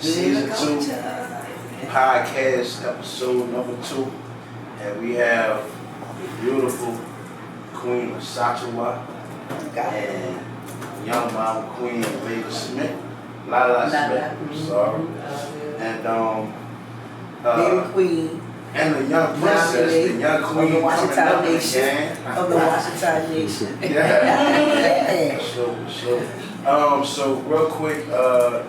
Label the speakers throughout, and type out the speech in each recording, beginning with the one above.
Speaker 1: Season 2, podcast episode number 2. And we have the beautiful Queen Ausettua and young mom Queen Lala Smith. Lala Smith, I'm sorry. And
Speaker 2: Baby Queen.
Speaker 1: And the young princess, the young queen
Speaker 2: of the Washitaw Nation. Of the Washitaw Nation.
Speaker 1: Yeah. So real quick,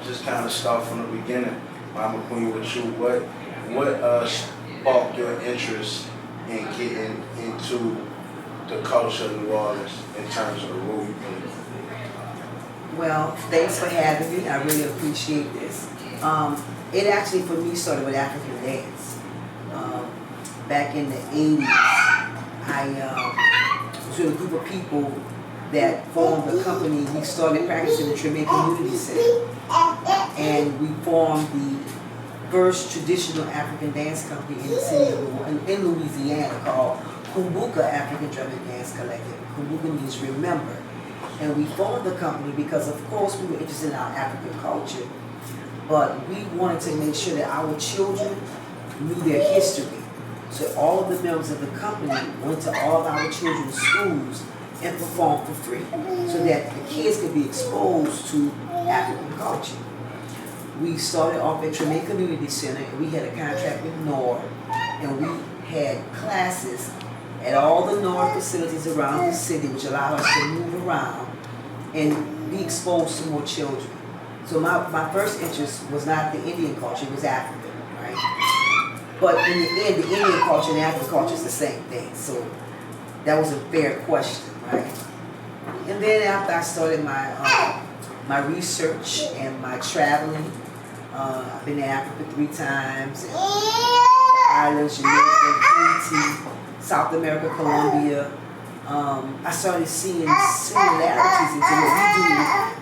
Speaker 1: just kind of start from the beginning. Mama Queen, with you, what sparked your interest in getting into the culture of New Orleans in terms of the role you play?
Speaker 2: Well, thanks for having me. I really appreciate this. It actually, for me, started with African dance. Back in the 80s, I was with a group of people that formed a company. We started practicing the Treme Community Center. And we formed the first traditional African dance company in the city of in Louisiana called Kumbuka African Drum and Dance Collective. Kumbuka means remember. And we formed the company because, of course, we were interested in our African culture, but we wanted to make sure that our children knew their history. So all of the members of the company went to all of our children's schools and performed for free so that the kids could be exposed to African culture. We started off at Treme Community Center, and we had a contract with NOR, and we had classes at all the NOR facilities around the city, which allowed us to move around and be exposed to more children. So my first interest was not the Indian culture, it was African, right? But in the end, the Indian culture and African culture is the same thing. So that was a fair question, right? And then after I started my research and my traveling, I've been to Africa 3 times, and the islands, Jamaica, Haiti, South America, Colombia. I started seeing similarities into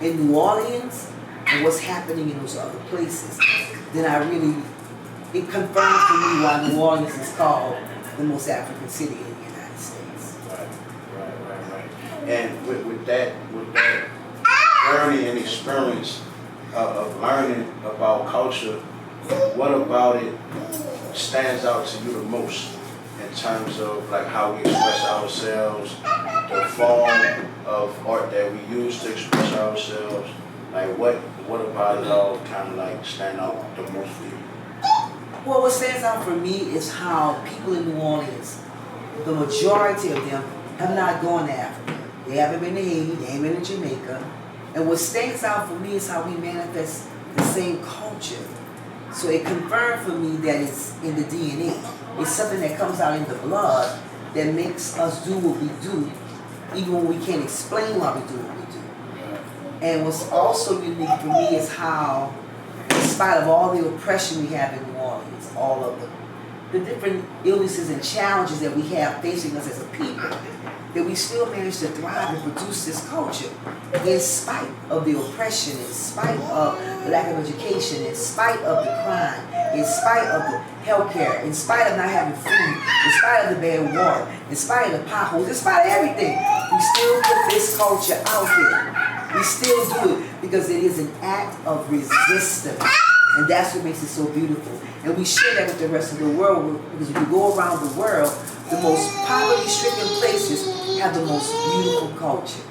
Speaker 2: what we do in New Orleans and what's happening in those other places. Then it confirmed for me why New Orleans is called the most African city in the United States.
Speaker 1: Right. And with that journey and experience of learning about culture, what about it stands out to you the most in terms of like how we express ourselves, the form of art that we use to express ourselves? Like what about it all kind of like stand out the most for you?
Speaker 2: Well, what stands out for me is how people in New Orleans, the majority of them, have not gone to Africa. They haven't been to Haiti, they haven't been to Jamaica. And what stands out for me is how we manifest the same culture. So it confirmed for me that it's in the DNA. It's something that comes out in the blood that makes us do what we do, even when we can't explain why we do what we do. And what's also unique for me is how, in spite of all the oppression we have in New Orleans, all of the different illnesses and challenges that we have facing us as a people, that we still manage to thrive and produce this culture in spite of the oppression, in spite of the lack of education, in spite of the crime, in spite of the healthcare, in spite of not having food, in spite of the bad water, in spite of the potholes, in spite of everything. We still put this culture out there. We still do it because it is an act of resistance. And that's what makes it so beautiful. And we share that with the rest of the world because if you go around the world, the most poverty-stricken places have the most beautiful culture.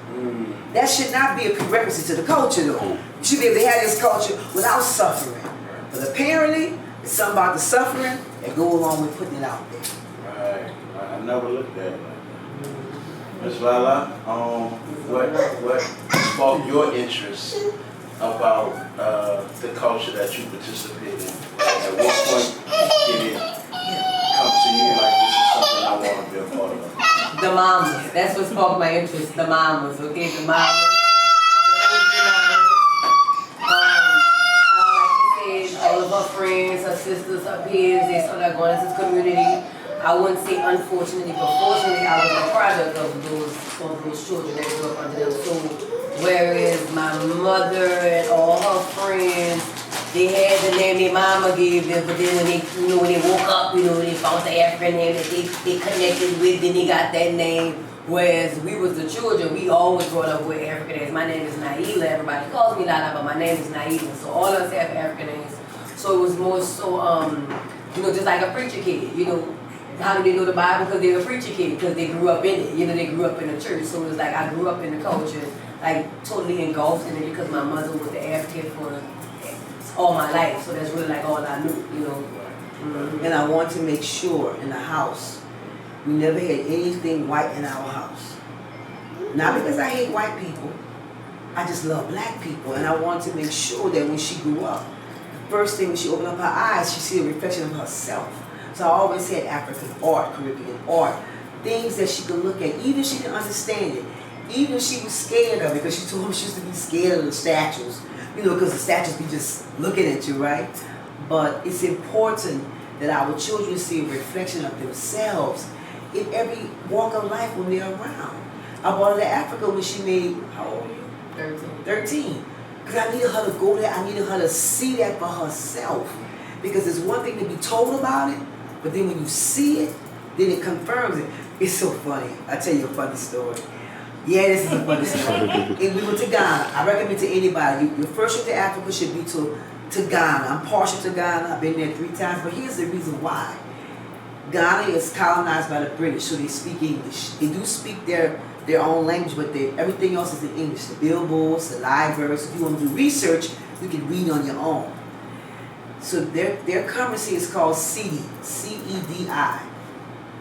Speaker 2: That should not be a prerequisite to the culture, though. You should be able to have this culture without suffering. But apparently, it's something about the suffering that go along with putting it out there.
Speaker 1: Right. I never looked at it like that. Ms. Lala, what sparked your interest about the culture that you participate in? At what point did it come to you like this is something I want to be a part of?
Speaker 3: The mamas. That's what sparked my interest. The mamas. Okay, the mamas. Like you said, all of our friends, our sisters, our peers, they started going into this community. I wouldn't say unfortunately, but fortunately, I was a product of those children that grew up under them. So, whereas my mother and all her friends, they had the name their mama gave them, but then when they woke up, when they found the African name that they connected with, then they got that name. Whereas we was the children, we always brought up with African names. My name is Naila. Everybody calls me Lala, but my name is Naila. So all of us have African names. So it was more so, you know, just like a preacher kid, you know. How do they know the Bible? Because they're a preacher kid, because they grew up in it. You know, they grew up in the church. So it was like I grew up in the culture, like totally engulfed in it because my mother was the advocate for all my life. So that's really like all I knew, you know. Mm-hmm.
Speaker 2: And I want to make sure in the house, we never had anything white in our house. Not because I hate white people, I just love black people. And I want to make sure that when she grew up, the first thing when she opened up her eyes, she see a reflection of herself. So I always had African art, Caribbean art, things that she could look at, even if she didn't understand it, even if she was scared of it, because she told me she used to be scared of the statues, you know, because the statues be just looking at you, right? But it's important that our children see a reflection of themselves in every walk of life when they're around. I brought her to Africa when she made, how old are you? 13. Because I needed her to go there, I needed her to see that for herself. Because it's one thing to be told about it, but then when you see it, then it confirms it. It's so funny. I'll tell you a funny story. Yeah, this is a funny story. And we went to Ghana. I recommend to anybody, your first trip to Africa should be to Ghana. I'm partial to Ghana. I've been there 3 times, but here's the reason why. Ghana is colonized by the British, so they speak English. They do speak their own language, but everything else is in English. The billboards, the libraries. If you want to do research, you can read on your own. So their currency is called Cedi, C-E-D-I.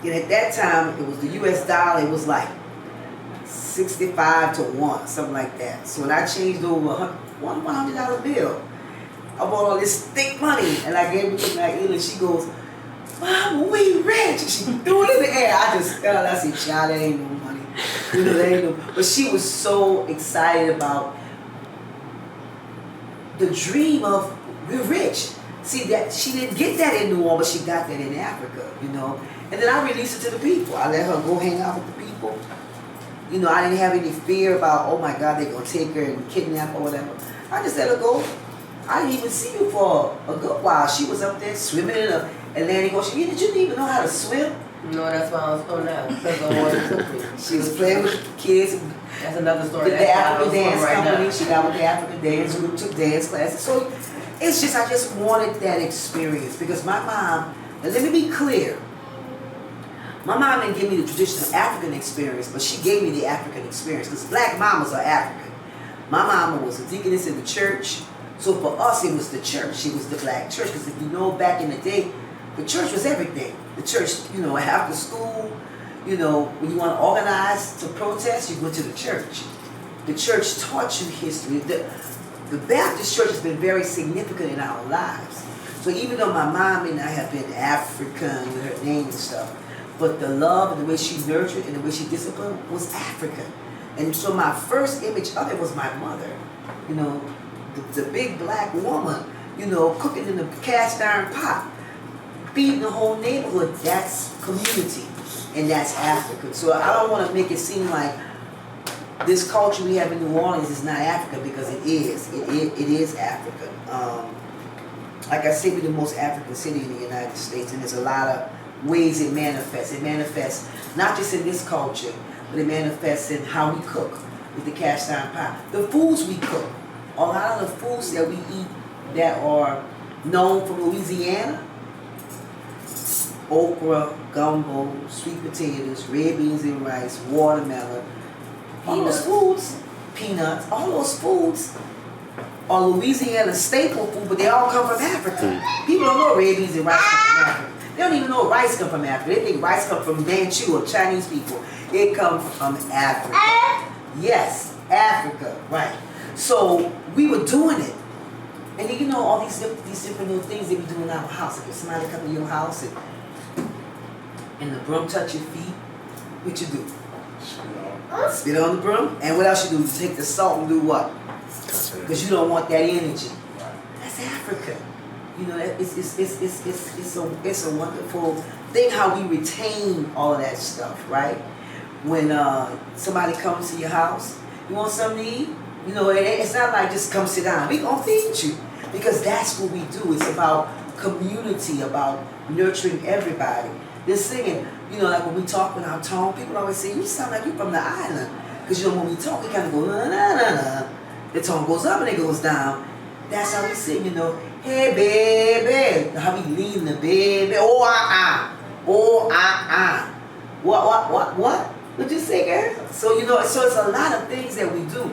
Speaker 2: And at that time, it was the US dollar, it was like 65 to 1, something like that. So when I changed over one $100 bill, I bought all this thick money, and I gave it to my and she goes, "Mama, we rich." And she threw it in the air. I just fell. I said, "Child, that ain't no money." You know, that ain't no. But she was so excited about the dream of we're rich. See, that she didn't get that in New Orleans, but she got that in Africa, you know. And then I released it to the people. I let her go hang out with the people. You know, I didn't have any fear about, oh my God, they're going to take her and kidnap her or whatever. I just let her go. I didn't even see you for a good while. She was up there swimming in the Atlantic Ocean. You didn't even know how to swim?
Speaker 3: No, that's why I was going out, because the water took me.
Speaker 2: She was playing with the kids.
Speaker 3: That's another story.
Speaker 2: The African dance company.
Speaker 3: Now.
Speaker 2: She got with the African dance group, took dance classes. So it's just, I just wanted that experience because my mom, and let me be clear, my mom didn't give me the traditional African experience, but she gave me the African experience because black mamas are African. My mama was a deaconess in the church, so for us it was the church. She was the black church because if you know back in the day, the church was everything. The church, you know, after school, you know, when you want to organize to protest, you go to the church. The church taught you history. The Baptist church has been very significant in our lives. So even though my mom may not have been African with her name and stuff, but the love and the way she nurtured and the way she disciplined was African. And so my first image of it was my mother. You know, the big black woman, you know, cooking in the cast iron pot, feeding the whole neighborhood. That's community, and that's African. So I don't want to make it seem like this culture we have in New Orleans is not African, because it is. It is African. Like I say, we're the most African city in the United States, and there's a lot of ways it manifests. It manifests not just in this culture, but it manifests in how we cook with the cast iron pot. The foods we cook, a lot of the foods that we eat that are known from Louisiana, okra, gumbo, sweet potatoes, red beans and rice, watermelon, all those foods, peanuts, all those foods are Louisiana staple food, but they all come from Africa. People don't know red beans and rice come from Africa. They don't even know rice come from Africa. They think rice comes from Manchu or Chinese people. It comes from Africa. Yes, Africa, right. So we were doing it. And you know all these different little things they be doing in our house. If somebody come to your house and the broom touch your feet, what you do? Spit on the broom. And what else you do? You take the salt and do what? Because you don't want that energy. That's Africa. You know, it's a wonderful thing how we retain all of that stuff, right? When somebody comes to your house, you want something to eat? You know, it's not like just come sit down. We gonna feed you, because that's what we do. It's about community, about nurturing everybody. They're singing, you know, like when we talk in our tone, people always say, you sound like you're from the island. Because, you know, when we talk, we kind of go, na, na, na, na. The tone goes up and it goes down. That's how we sing, you know. Hey baby, how we lean the baby? Oh What? What'd you say, girl? So so it's a lot of things that we do,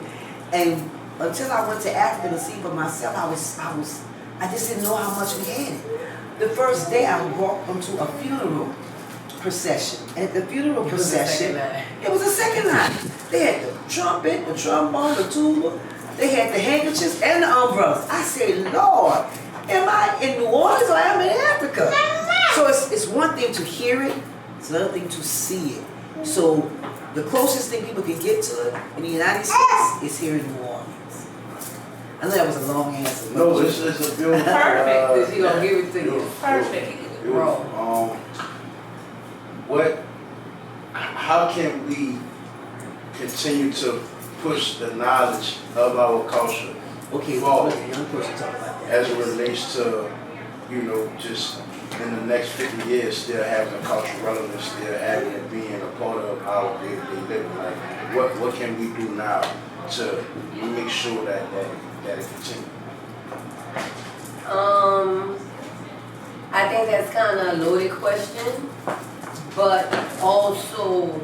Speaker 2: and until I went to Africa to see for myself, I just didn't know how much we had it. The first day I walked onto a funeral procession. At the funeral procession, it was a second line. They had the trumpet, the trombone, the tuba. They had the handkerchiefs and the umbrellas. I said, Lord, am I in New Orleans or am I in Africa? So it's one thing to hear it, it's another thing to see it. So the closest thing people can get to it in the United States is here in New Orleans. I know that was a long answer.
Speaker 1: No, it's a beautiful.
Speaker 3: Perfect. Because you gonna give it to you. Perfect.
Speaker 1: How can we continue to push the knowledge of our culture
Speaker 2: Okay,
Speaker 1: forward
Speaker 2: well, young person talk about that.
Speaker 1: as it relates to, just in the next 50 years still having a cultural relevance, still having it being a part of our day-to-day living? Like, what can we do now to make sure that it continues?
Speaker 3: I think that's kind of a loaded question, but also,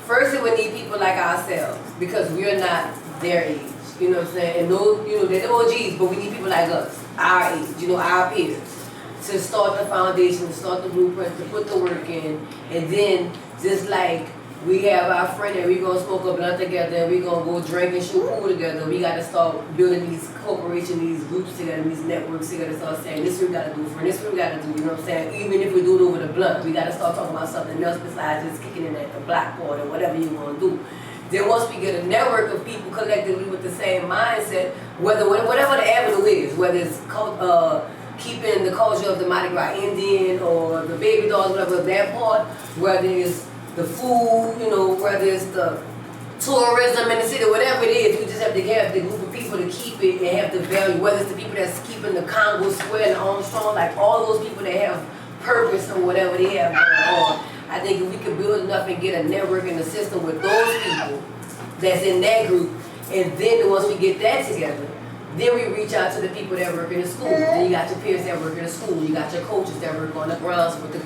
Speaker 3: first it would need people like ourselves because we're not their age, you know what I'm saying? And they're the OGs, but we need people like us, our age, our peers, to start the foundation, to start the blueprint, to put the work in, and then just like we have our friend and we gonna smoke a blunt together and we gonna go drink and shoot pool together. We gotta start building these corporations, these groups together, these networks together, start saying this we gotta do, for this we gotta do, you know what I'm saying? Even if we do it over the blunt, we gotta start talking about something else besides just kicking in at the blackboard or whatever you wanna do. Then once we get a network of people collectively with the same mindset, whatever the avenue is, whether it's keeping the culture of the Mardi Gras Indian or the baby dolls, whatever that part, whether it's the food, whether it's the tourism in the city, whatever it is, we just have to have the group of people to keep it and have the value, whether it's the people that's keeping the Congo Square and Armstrong, like all those people that have purpose or whatever they have going on. I think if we could build enough and get a network in the system with those people that's in that group, and then once we get that together, then we reach out to the people that work in the school. Then you got your peers that work in the school. You got your coaches that work on the grounds with the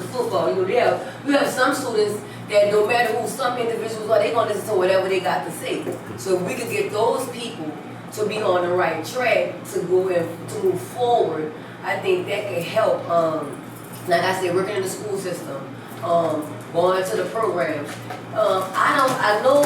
Speaker 3: football. We have some students that no matter who some individuals are, they're gonna listen to whatever they got to say. So if we could get those people to be on the right track to go and to move forward, I think that could help. Like I said, working in the school system, going to the programs. I know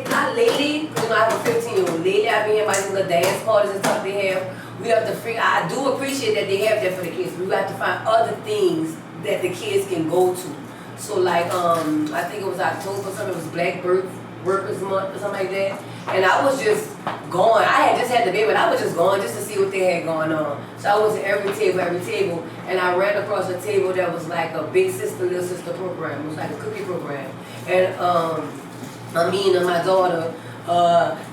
Speaker 3: not lately, because I have a 15-year-old. Lately I've been inviting the dance parties and stuff they have. We have to figure, I do appreciate that they have that for the kids. We have to find other things that the kids can go to. So like, I think it was October or something, it was Black Workers Month or something like that. And I was just going, I had just had the baby, but I was just going just to see what they had going on. So I went to every table, and I ran across a table that was like a big sister, little sister program. It was like a cookie program. And Amina, my daughter,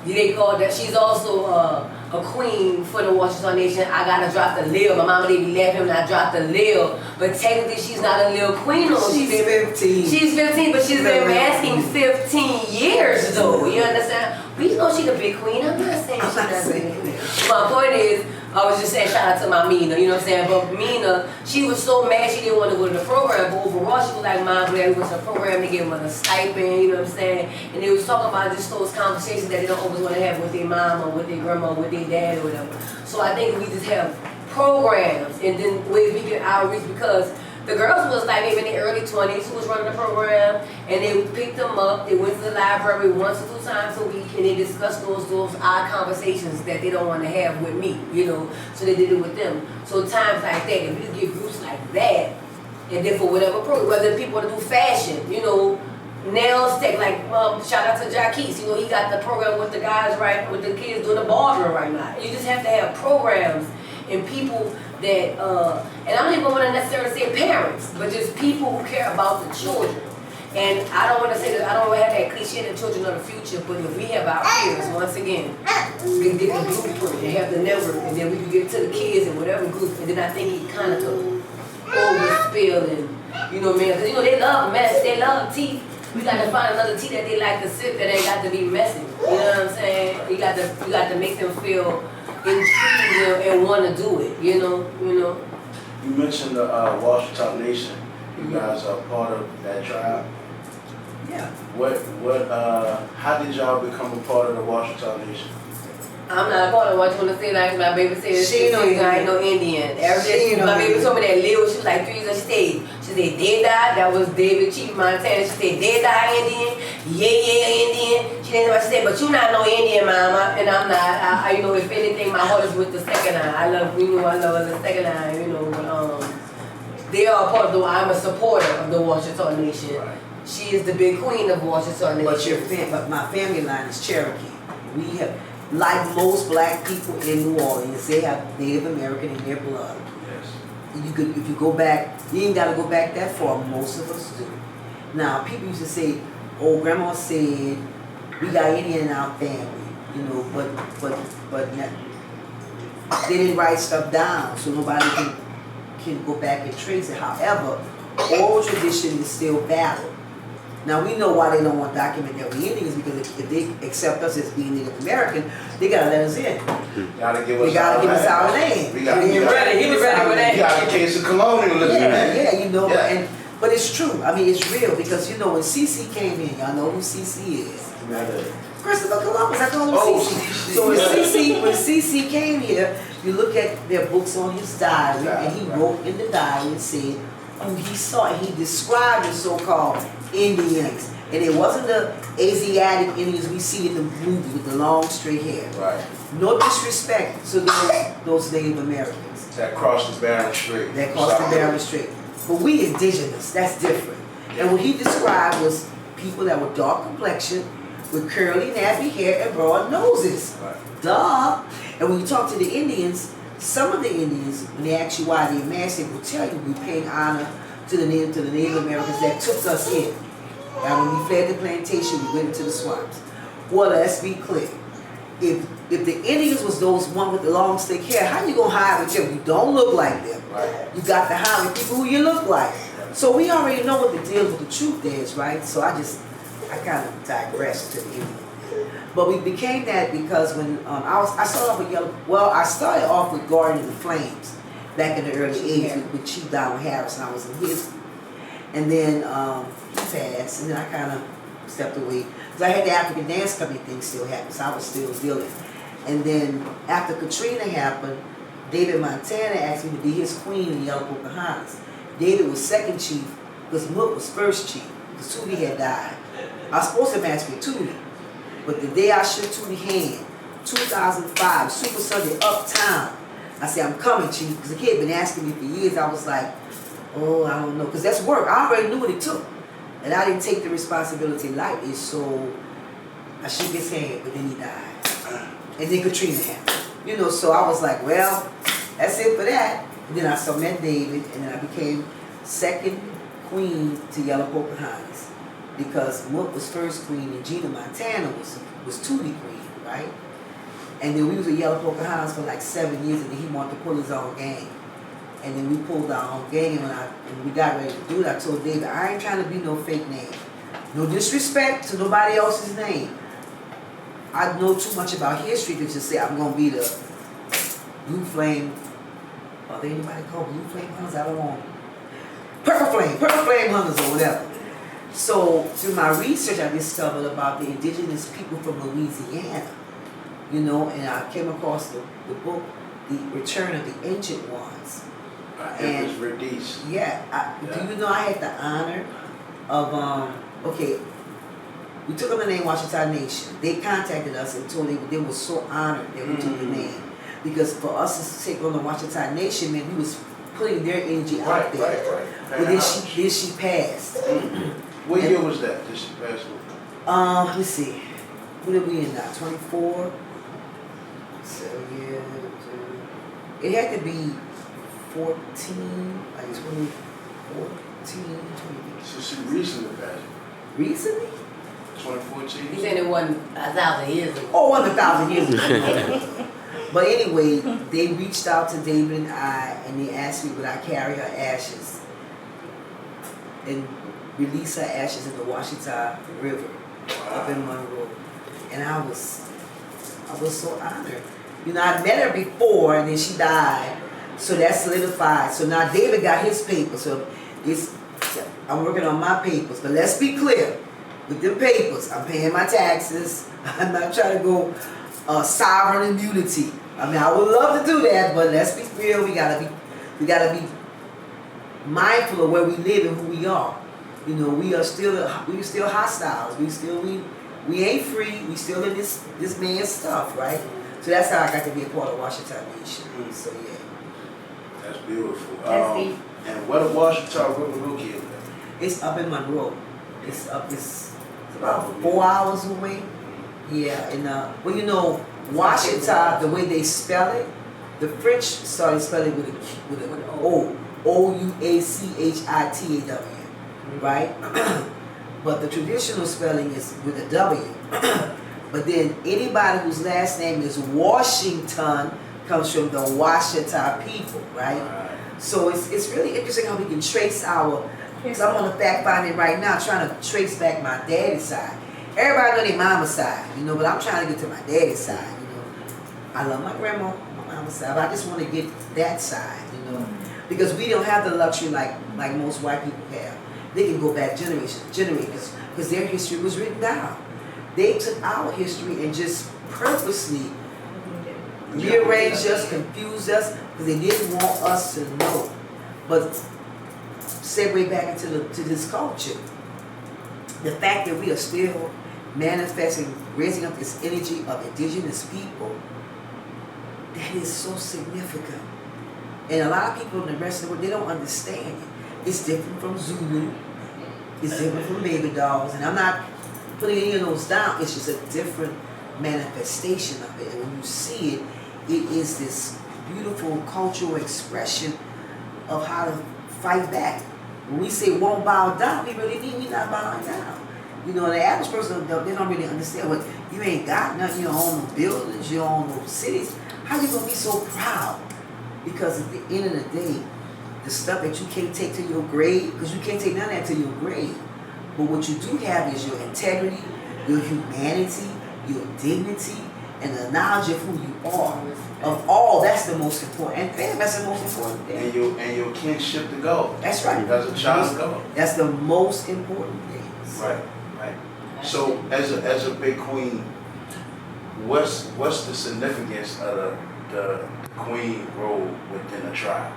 Speaker 3: they called that, she's also a queen for the Washitaw Nation. I gotta drop the lil. My mama, they be laughing when I drop the lil. But technically, she's not a lil queen.
Speaker 2: She's 15.
Speaker 3: She's 15, but she's been masking 15 years, though. You understand? We know she's a big queen. I'm not saying she's not a big queen. My point is, I was just saying shout out to my Mina, you know what I'm saying? But Mina, she was so mad she didn't want to go to the program, but overall she was like, Mom, glad we went to the program, they gave her a stipend, you know what I'm saying? And they was talking about just those conversations that they don't always want to have with their mom or with their grandma or with their dad or whatever. So I think we just have programs and then ways we can outreach, because the girls was like maybe in their early 20s who was running the program, and they picked them up, they went to the library once or 2 times a week, and they discussed those odd conversations that they don't want to have with me, so they did it with them. So times like that, if you get groups like that, and then for whatever program, whether people want to do fashion, nails tech, like shout out to Jaquise, he got the program with the guys, right, with the kids doing the barbering right now. You just have to have programs and people that, and I don't even want to necessarily say parents, but just people who care about the children. And I don't want to say that, I don't want to have that cliche that children are the future, but if we have our peers, once again, we can get the blueprint and have the network, and then we can get to the kids in whatever group, and then I think he kind of could overspill and, man, because, they love mess, they love teeth. We got to find another tea that they like to sip that ain't got to be messy. You know what I'm saying? You got to make them feel intrigued and want to do it, you know.
Speaker 1: You mentioned the Washitaw Nation. You guys are part of that tribe.
Speaker 2: Yeah.
Speaker 1: How did y'all become a part of the Washitaw Nation?
Speaker 3: I'm not a part of what you want to say. Like my baby said,
Speaker 2: She ain't no
Speaker 3: I ain't no Indian.
Speaker 2: She ain't
Speaker 3: My
Speaker 2: no
Speaker 3: baby
Speaker 2: Indian.
Speaker 3: told me that Lil, she was like 3 years old. She said they died. That was David Chief Montana. She said they died Indian. Yeah, Indian. She said, but you not no Indian, mama. And I'm not. I if anything, my heart is with the second eye. I love the second eye. They are part of the. I'm a supporter of the Washitaw Nation.
Speaker 1: Right.
Speaker 3: She is the big queen of Washitaw Nation.
Speaker 2: But my family line is Cherokee. We have, like most black people in New Orleans, they have Native American in their blood.
Speaker 1: Yes.
Speaker 2: If you go back, you ain't got to go back that far. Most of us do. Now, people used to say, "Oh, Grandma said we got Indian in our family," but they didn't write stuff down, so nobody can go back and trace it. However, oral tradition is still valid. Now we know why they don't want to document that we Indians, because if they accept us as being Native American, they gotta let us in.
Speaker 1: Gotta give us our land.
Speaker 2: We
Speaker 1: He
Speaker 2: was ready
Speaker 3: with that.
Speaker 1: We got a case of colonialism, man.
Speaker 2: Yeah, but it's true. I mean, it's real, because when CC came in, y'all know who CC is. Christopher Columbus, I call him CC. So when CC came here, you look at their books on his diary, and he wrote in the diary and said, he saw it. He described the so-called Indians, and it wasn't the Asiatic Indians we see in the movie with the long straight hair.
Speaker 1: Right.
Speaker 2: No disrespect to those Native Americans
Speaker 1: That crossed the Bering Strait.
Speaker 2: the Bering Strait, but we indigenous. That's different. And what he described was people that were dark complexioned, with curly, nappy hair and broad noses.
Speaker 1: Right.
Speaker 2: Duh. And when you talk to the Indians, some of the Indians, when they ask you why they masked, they will tell you we're paying honor to the Native Americans that took us in. Now, when we fled the plantation, we went into the swamps. Well, let's be clear. If the Indians was those one with the long stick hair, how you gonna hide with them? You don't look like them.
Speaker 1: Right.
Speaker 2: You got to hide with people who you look like. So we already know what the deal with the truth is, right? So I kind of digressed to the Indian. But we became that because when I started off with I started off with Garden of the Flames back in the early 80s with Chief Donald Harris, and I was in his. And then he passed, and then I kind of stepped away. Because I had the African Dance Company thing still happening, so I was still dealing. And then after Katrina happened, David Montana asked me to be his queen in Yellow Pocahontas. David was second chief, because Mook was first chief, because Tootie had died. I was supposed to match with Tootie. But the day I shook Tootie's hand, 2005, Super Sunday Uptown, I said, I'm coming, Chief, because the kid had been asking me for years. I was like, oh, I don't know, because that's work. I already knew what it took. And I didn't take the responsibility lightly, so I shook his hand, but then he died. And then Katrina happened. So I was like, well, that's it for that. And then I met David, and then I became second queen to Yellow Pocahontas. Because Mook was first queen and Gina Montana was Tootie queen, right? And then we was with Yellow Pocahontas for like 7 years, and then he wanted to pull his own gang. And then we pulled our own gang, and when we got ready to do it, I told David, I ain't trying to be no fake name. No disrespect to nobody else's name. I know too much about history to just say I'm going to be the Blue Flame. Are there anybody called Blue Flame Hunters? I don't know. Purple Flame Hunters or whatever. So through my research, I discovered about the indigenous people from Louisiana, and I came across the book, The Return of the Ancient Ones.
Speaker 1: It was Radice.
Speaker 2: Yeah. Do you know I had the honor of, we took on the name Washitaw Nation. They contacted us and told they were so honored that we took the name. Because for us to take on the Washitaw Nation, man, we was putting their energy out there.
Speaker 1: Right.
Speaker 2: But then she passed.
Speaker 1: What year was that? Did she pass away?
Speaker 2: Let's see. What are we in now? 24? So yeah. It had to be 14, like 2014, 20.
Speaker 1: So she recently passed.
Speaker 2: Recently?
Speaker 1: 2014?
Speaker 3: He said it wasn't 1,000 years ago.
Speaker 2: Oh, 1,000 years ago. But anyway, they reached out to David and I, and they asked me would I carry her ashes and release her ashes in the Washitaw River up in Monroe. And I was so honored. You know, I met her before and then she died. So that solidified. So now David got his paper. So I'm working on my papers. But let's be clear. With them papers, I'm paying my taxes. I'm not trying to go sovereign immunity. I mean, I would love to do that, but let's be real. We gotta be mindful of where we live and who we are. You know, we still hostiles. We ain't free. We still in this man's stuff, right? So that's how I got to be a part of Washitaw Nation. So yeah.
Speaker 1: That's beautiful.
Speaker 3: That's deep.
Speaker 1: And where the Washitaw River located?
Speaker 2: It's up in Monroe. It's about 4 hours away. Yeah, and well, you know, Washitaw, the way they spell it, the French started spelling with an Ouachitaw, right? But the traditional spelling is with a W. But then anybody whose last name is Washington comes from the Washitaw people, right? So it's really interesting how we can trace because I'm on the fact finding right now, trying to trace back my daddy's side. Everybody know their mama's side, you know, but I'm trying to get to my daddy's side, you know. I love my grandma, my mama's side, but I just want to get that side, you know. Because we don't have the luxury like most white people have. They can go back generations, because their history was written down. They took our history and just purposely rearranged us, confused us, because they didn't want us to know. But segue back into this culture. The fact that we are still manifesting, raising up this energy of indigenous people, that is so significant. And a lot of people in the rest of the world, they don't understand it. It's different from Zulu. It's different from baby dolls. And I'm not putting any of those down. It's just a different manifestation of it. And when you see it, it is this beautiful cultural expression of how to fight back. When we say won't bow down, we really mean we're not bowing down. You know, the average person, they don't really understand what you ain't got nothing, you don't own no buildings, you don't own no cities. How you gonna be so proud? Because at the end of the day, the stuff that you can't take to your grave, because you can't take none of that to your grave. But what you do have is your integrity, your humanity, your dignity, and the knowledge of who you are. Of all, that's the most important. And fam, that's the most important thing.
Speaker 1: And your kinship to God.
Speaker 2: That's right.
Speaker 1: As a child of God.
Speaker 2: That's the most important thing.
Speaker 1: Right. So as a big queen, what's the significance of the queen role within the tribe?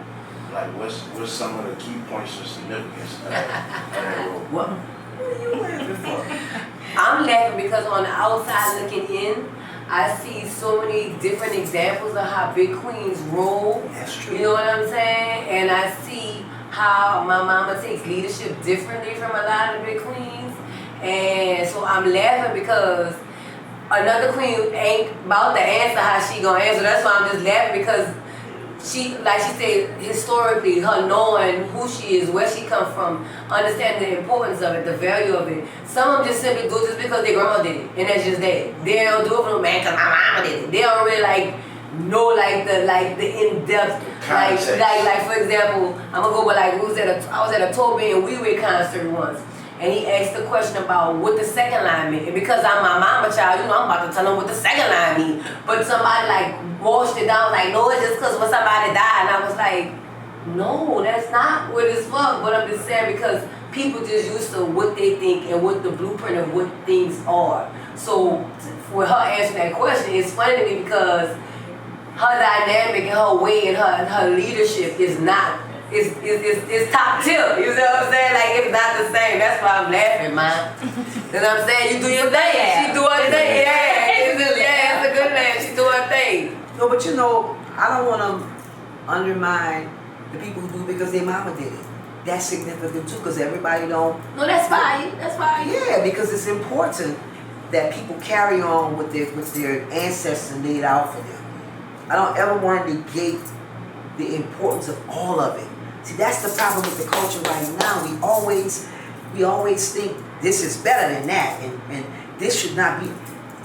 Speaker 1: Like what's some of the key points of significance of that role?
Speaker 2: What are you laughing for?
Speaker 3: I'm laughing because on the outside looking in, I see so many different examples of how big queens roll.
Speaker 2: That's true.
Speaker 3: You know what I'm saying? And I see how my mama takes leadership differently from a lot of the big queens. And so I'm laughing because another queen ain't about to answer how she gonna answer. That's why I'm just laughing because she, like she said, historically, her knowing who she is, where she come from, understanding the importance of it, the value of it. Some of them just simply do it just because their grandma did it, and that's just that. They don't do it for no man because my mama did it. They don't really know the in-depth, like for example, I'm gonna go with I was at a Tobe and Wee concert once. And he asked the question about what the second line meant. And because I'm my mama child, you know, I'm about to tell him what the second line mean. But somebody washed it down, no, it's just because when somebody died. And I was like, no, that's not what it's for. But I'm just saying because people just used to what they think and what the blueprint of what things are. So for her answering that question, it's funny to me because her dynamic and her way and her leadership is not. It's top tier, you know what I'm saying? It's not the same. That's why I'm laughing, man. You know what I'm saying? You do your thing. She do her thing. It's a good laugh. She do her thing.
Speaker 2: No, but you know, I don't want to undermine the people who do it because their mama did it. That's significant too, because everybody don't.
Speaker 3: No, that's fine. That's fine.
Speaker 2: Yeah, because it's important that people carry on with their ancestors laid out for them. I don't ever want to negate the importance of all of it. See, that's the problem with the culture right now. We always think this is better than that, and this should not be,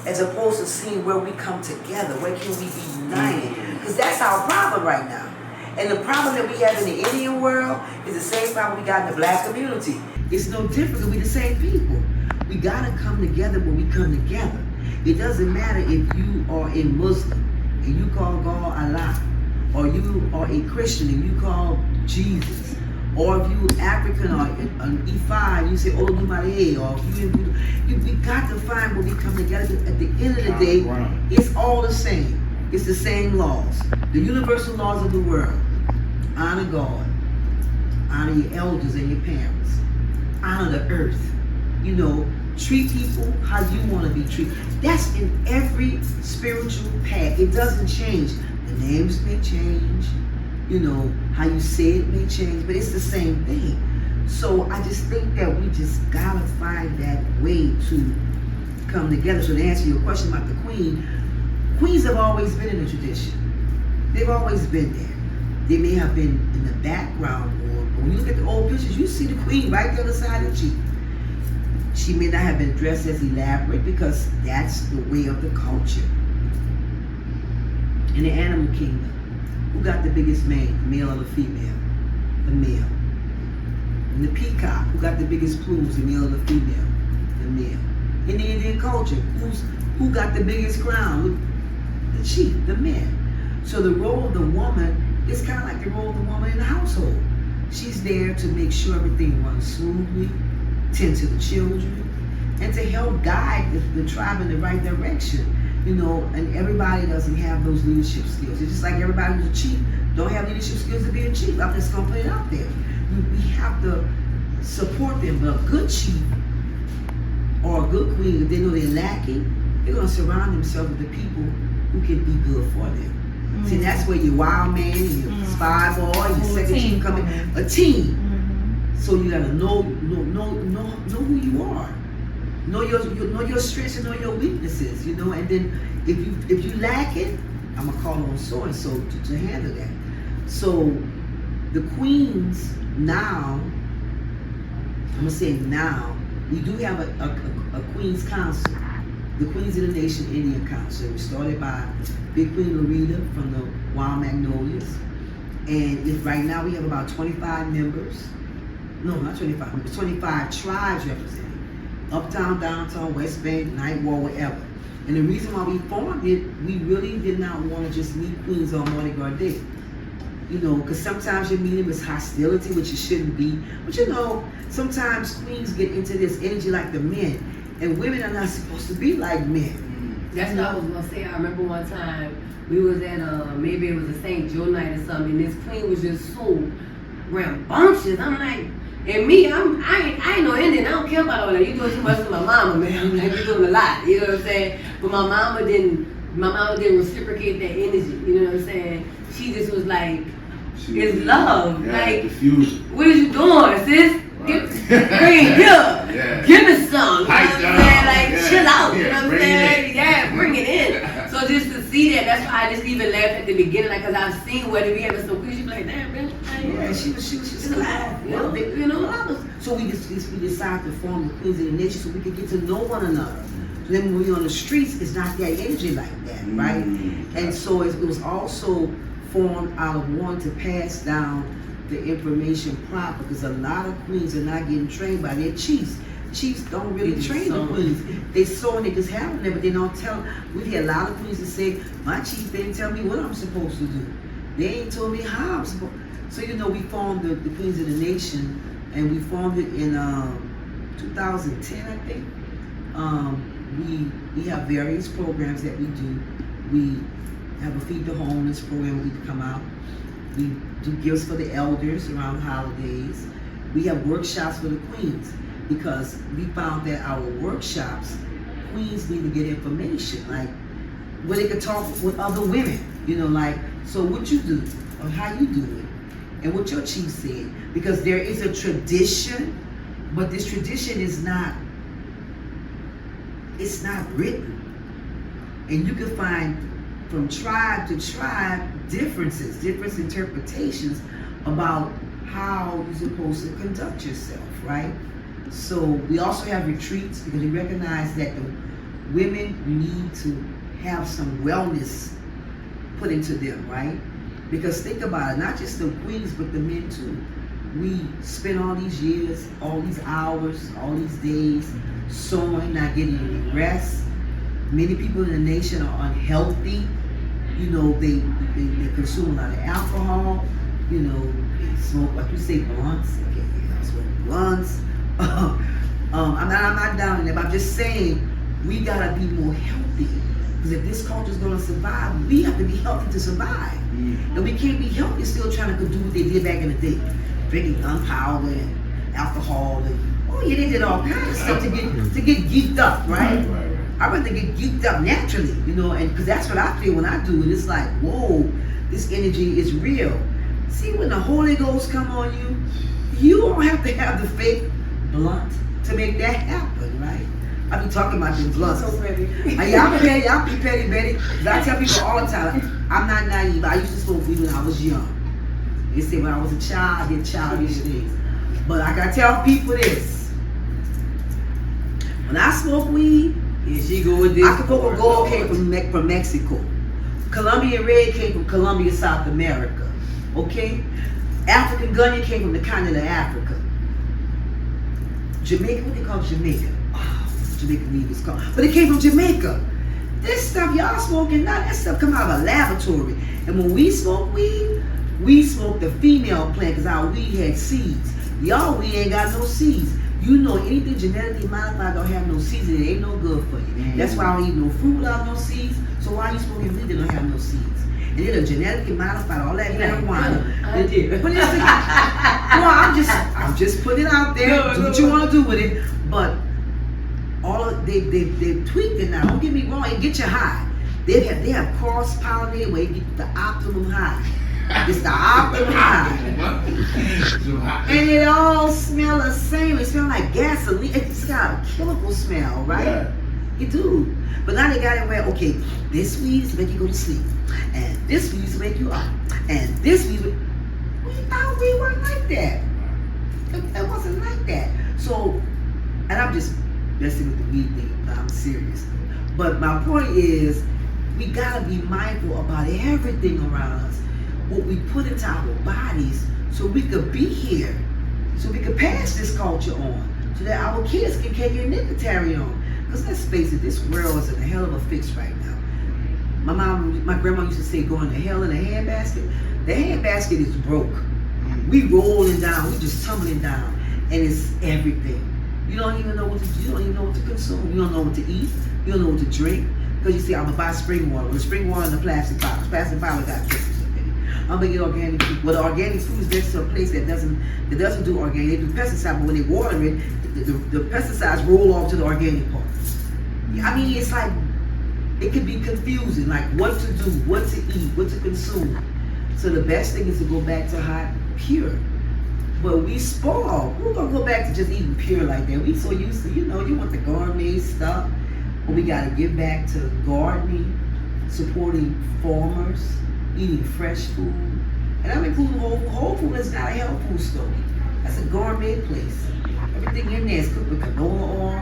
Speaker 2: as opposed to seeing where we come together, where can we be united? Because that's our problem right now. And the problem that we have in the Indian world is the same problem we got in the black community. It's no different, we're the same people. We gotta come together when we come together. It doesn't matter if you are a Muslim, and you call God Allah, or you are a Christian and you call Jesus, or if you African or an Ifa, you say Olodumare, or if we got to find where we come together. At the end of the day, it's all the same. It's the same laws, the universal laws of the world. Honor God, honor your elders and your parents, honor the earth. You know, treat people how you want to be treated. That's in every spiritual path. It doesn't change. The names may change, you know, how you say it may change, but it's the same thing. So I just think that we just gotta find that way to come together. So to answer your question about the queens have always been in the tradition. They've always been there. They may have been in the background more, but when you look at the old pictures, you see the queen right there on the side of the cheek. She may not have been dressed as elaborate because that's the way of the culture. In the animal kingdom, who got the biggest mane, the male or the female? The male. In the peacock, who got the biggest plumes, the male or the female? The male. In the Indian culture, who got the biggest crown? The chief, the man. So the role of the woman is kind of like the role of the woman in the household. She's there to make sure everything runs smoothly, tend to the children, and to help guide the tribe in the right direction. You know, and everybody doesn't have those leadership skills. It's just like everybody who's a chief don't have leadership skills to be a chief. I'm just gonna put it out there. We have to support them. But a good chief or a good queen, if they know they're lacking, they're gonna surround themselves with the people who can be good for them. Mm-hmm. See, that's where your wild man and your spy boy, your second chief come in. A team. So you gotta know who you are. Know your strengths and know your weaknesses, you know. And then if you lack it, I'm gonna call on so and so to handle that. So the queens now, I'm gonna say now, we do have a Queen's Council, the Queens of the Nation Indian Council. It was started by Big Queen Loretta from the Wild Magnolias, and right now we have about 25 members. No, not 25 members. 25 tribes represented. Uptown, downtown, West Bank, Night War, wherever. And the reason why we formed it, we really did not want to just meet queens on Mardi Gras Day. You know, because sometimes you meet them as hostility, which it shouldn't be. But you know, sometimes queens get into this energy like the men. And women are not supposed to be like men.
Speaker 3: That's what I was going to say. I remember one time, we was at, maybe it was a St. Joe night or something, and this queen was just so rambunctious. I'm like, and me, I ain't no Indian. I don't care about all that. You doing too much for my mama, man. I'm like, you're doing a lot. You know what I'm saying? But my mama didn't reciprocate that energy. You know what I'm saying? She just was like, it's love.
Speaker 1: Yeah,
Speaker 3: like,
Speaker 1: diffusion.
Speaker 3: What is you doing, sis? Bring it here. Yeah. Give me some. You know what I'm saying? Like, chill out. You know what I'm saying? Yeah, bring it in. So just to see that, that's why I just even laughed at the beginning, like, because I've seen whether we having some queens, she be like, damn, man.
Speaker 2: Yeah, she was alive. You know. So we decided to form the Queens of the Nation so we could get to know one another. So then when we're on the streets, it's not that energy like that, right? And so it was also formed out of wanting to pass down the information proper, because a lot of queens are not getting trained by their chiefs. Chiefs don't really train the queens. They saw and they just have them there, but they don't tell. We've had a lot of queens that say, my chief didn't tell me what I'm supposed to do. They ain't told me how I'm supposed to. So, you know, we formed the Queens of the Nation, and we formed it in 2010, I think. We have various programs that we do. We have a Feed the Homeless program where we can come out. We do gifts for the elders around holidays. We have workshops for the queens, because we found that our workshops, queens need to get information, like where they could talk with other women, you know, like, so what you do, or how you do it, and what your chief said. Because there is a tradition, but this tradition is not, it's not written. And you can find from tribe to tribe different interpretations about how you're supposed to conduct yourself, right? So we also have retreats, because we recognize that the women need to have some wellness put into them, right? Because think about it, not just the queens, but the men too. We spend all these years, all these hours, all these days sewing, not getting any rest. Many people in the nation are unhealthy. you know, they consume a lot of alcohol, you know, they smoke, like you say, blunts. Okay, yeah, smoke blunts. I'm not down in there, but I'm just saying we gotta be more healthy. Because if this culture is gonna survive, we have to be healthy to survive. And we can't be healthy still trying to do what they did back in the day, drinking gunpowder and alcohol and yeah, they did all kinds of stuff to get geeked up, right? I rather get geeked up naturally, you know, and because that's what I feel when I do it. It's like, whoa, this energy is real. See, when the Holy Ghost come on you, you don't have to have the fake blunt to make that happen, right? I be talking about them blunts.
Speaker 3: So pretty.
Speaker 2: Y'all be petty, Betty. 'Cause I tell people all the time, I'm not naive. I used to smoke weed when I was young. They say when I was a child, I did childish things. But I gotta tell people this. When I smoke weed, Acapulco Gold came from Mexico. Colombian Red came from Colombia, South America. Okay? African Gunny came from the continent of Africa. Jamaica, what they call Jamaica? Jamaican weed is called. But it came from Jamaica. This stuff y'all smoking now, that stuff come out of a laboratory. And when we smoke weed, we smoke the female plant because our weed had seeds. Y'all weed ain't got no seeds. You know anything genetically modified don't have no seeds and it ain't no good for you. That's why I don't eat no fruit without no seeds. So why are you smoking weed that don't have no seeds? And then genetically modified all that marijuana.
Speaker 3: I did.
Speaker 2: But it's I'm just putting it out there. Do what you want to do with it. But all of, they've tweaked it now. Don't get me wrong. It get you high. They have cross pollinated where you get the optimum high. It's the optimum high. And it all smell the same. It smell like gasoline. It's got a chemical smell, right?
Speaker 1: Yeah.
Speaker 2: It do. But now they got it where, okay, this weed is to make you go to sleep. And this weed is to make you up. And this weed, we thought we weren't like that. It wasn't like that. So, and I'm just messing with the weed thing, but I'm serious. But my point is, we gotta be mindful about everything around us. What we put into our bodies so we could be here, so we could pass this culture on, so that our kids can carry a nicotary on. Because let's face it, this world is in a hell of a fix right now. My grandma used to say, going to hell in a handbasket. The handbasket is broke. We rolling down, we just tumbling down, and it's everything. You don't even know what to do. You don't even know what to consume. You don't know what to eat. You don't know what to drink. Because you see, I'm gonna buy spring water. The spring water in the plastic bottles. Plastic bottle got kisses in it. I'm gonna get organic food. Well, the organic food is next to a place that doesn't do organic. They do pesticide, but when they water it, the pesticides roll off to the organic part. I mean, it's like it can be confusing, like what to do, what to eat, what to consume. So the best thing is to go back to hot, pure. But we spoil. We're gonna go back to just eating pure like that. We so used to, you want the gourmet stuff. But we gotta get back to gardening, supporting farmers, eating fresh food. And I'm including Whole Food is not a health food store. That's a gourmet place. Everything in there is cooked with canola oil.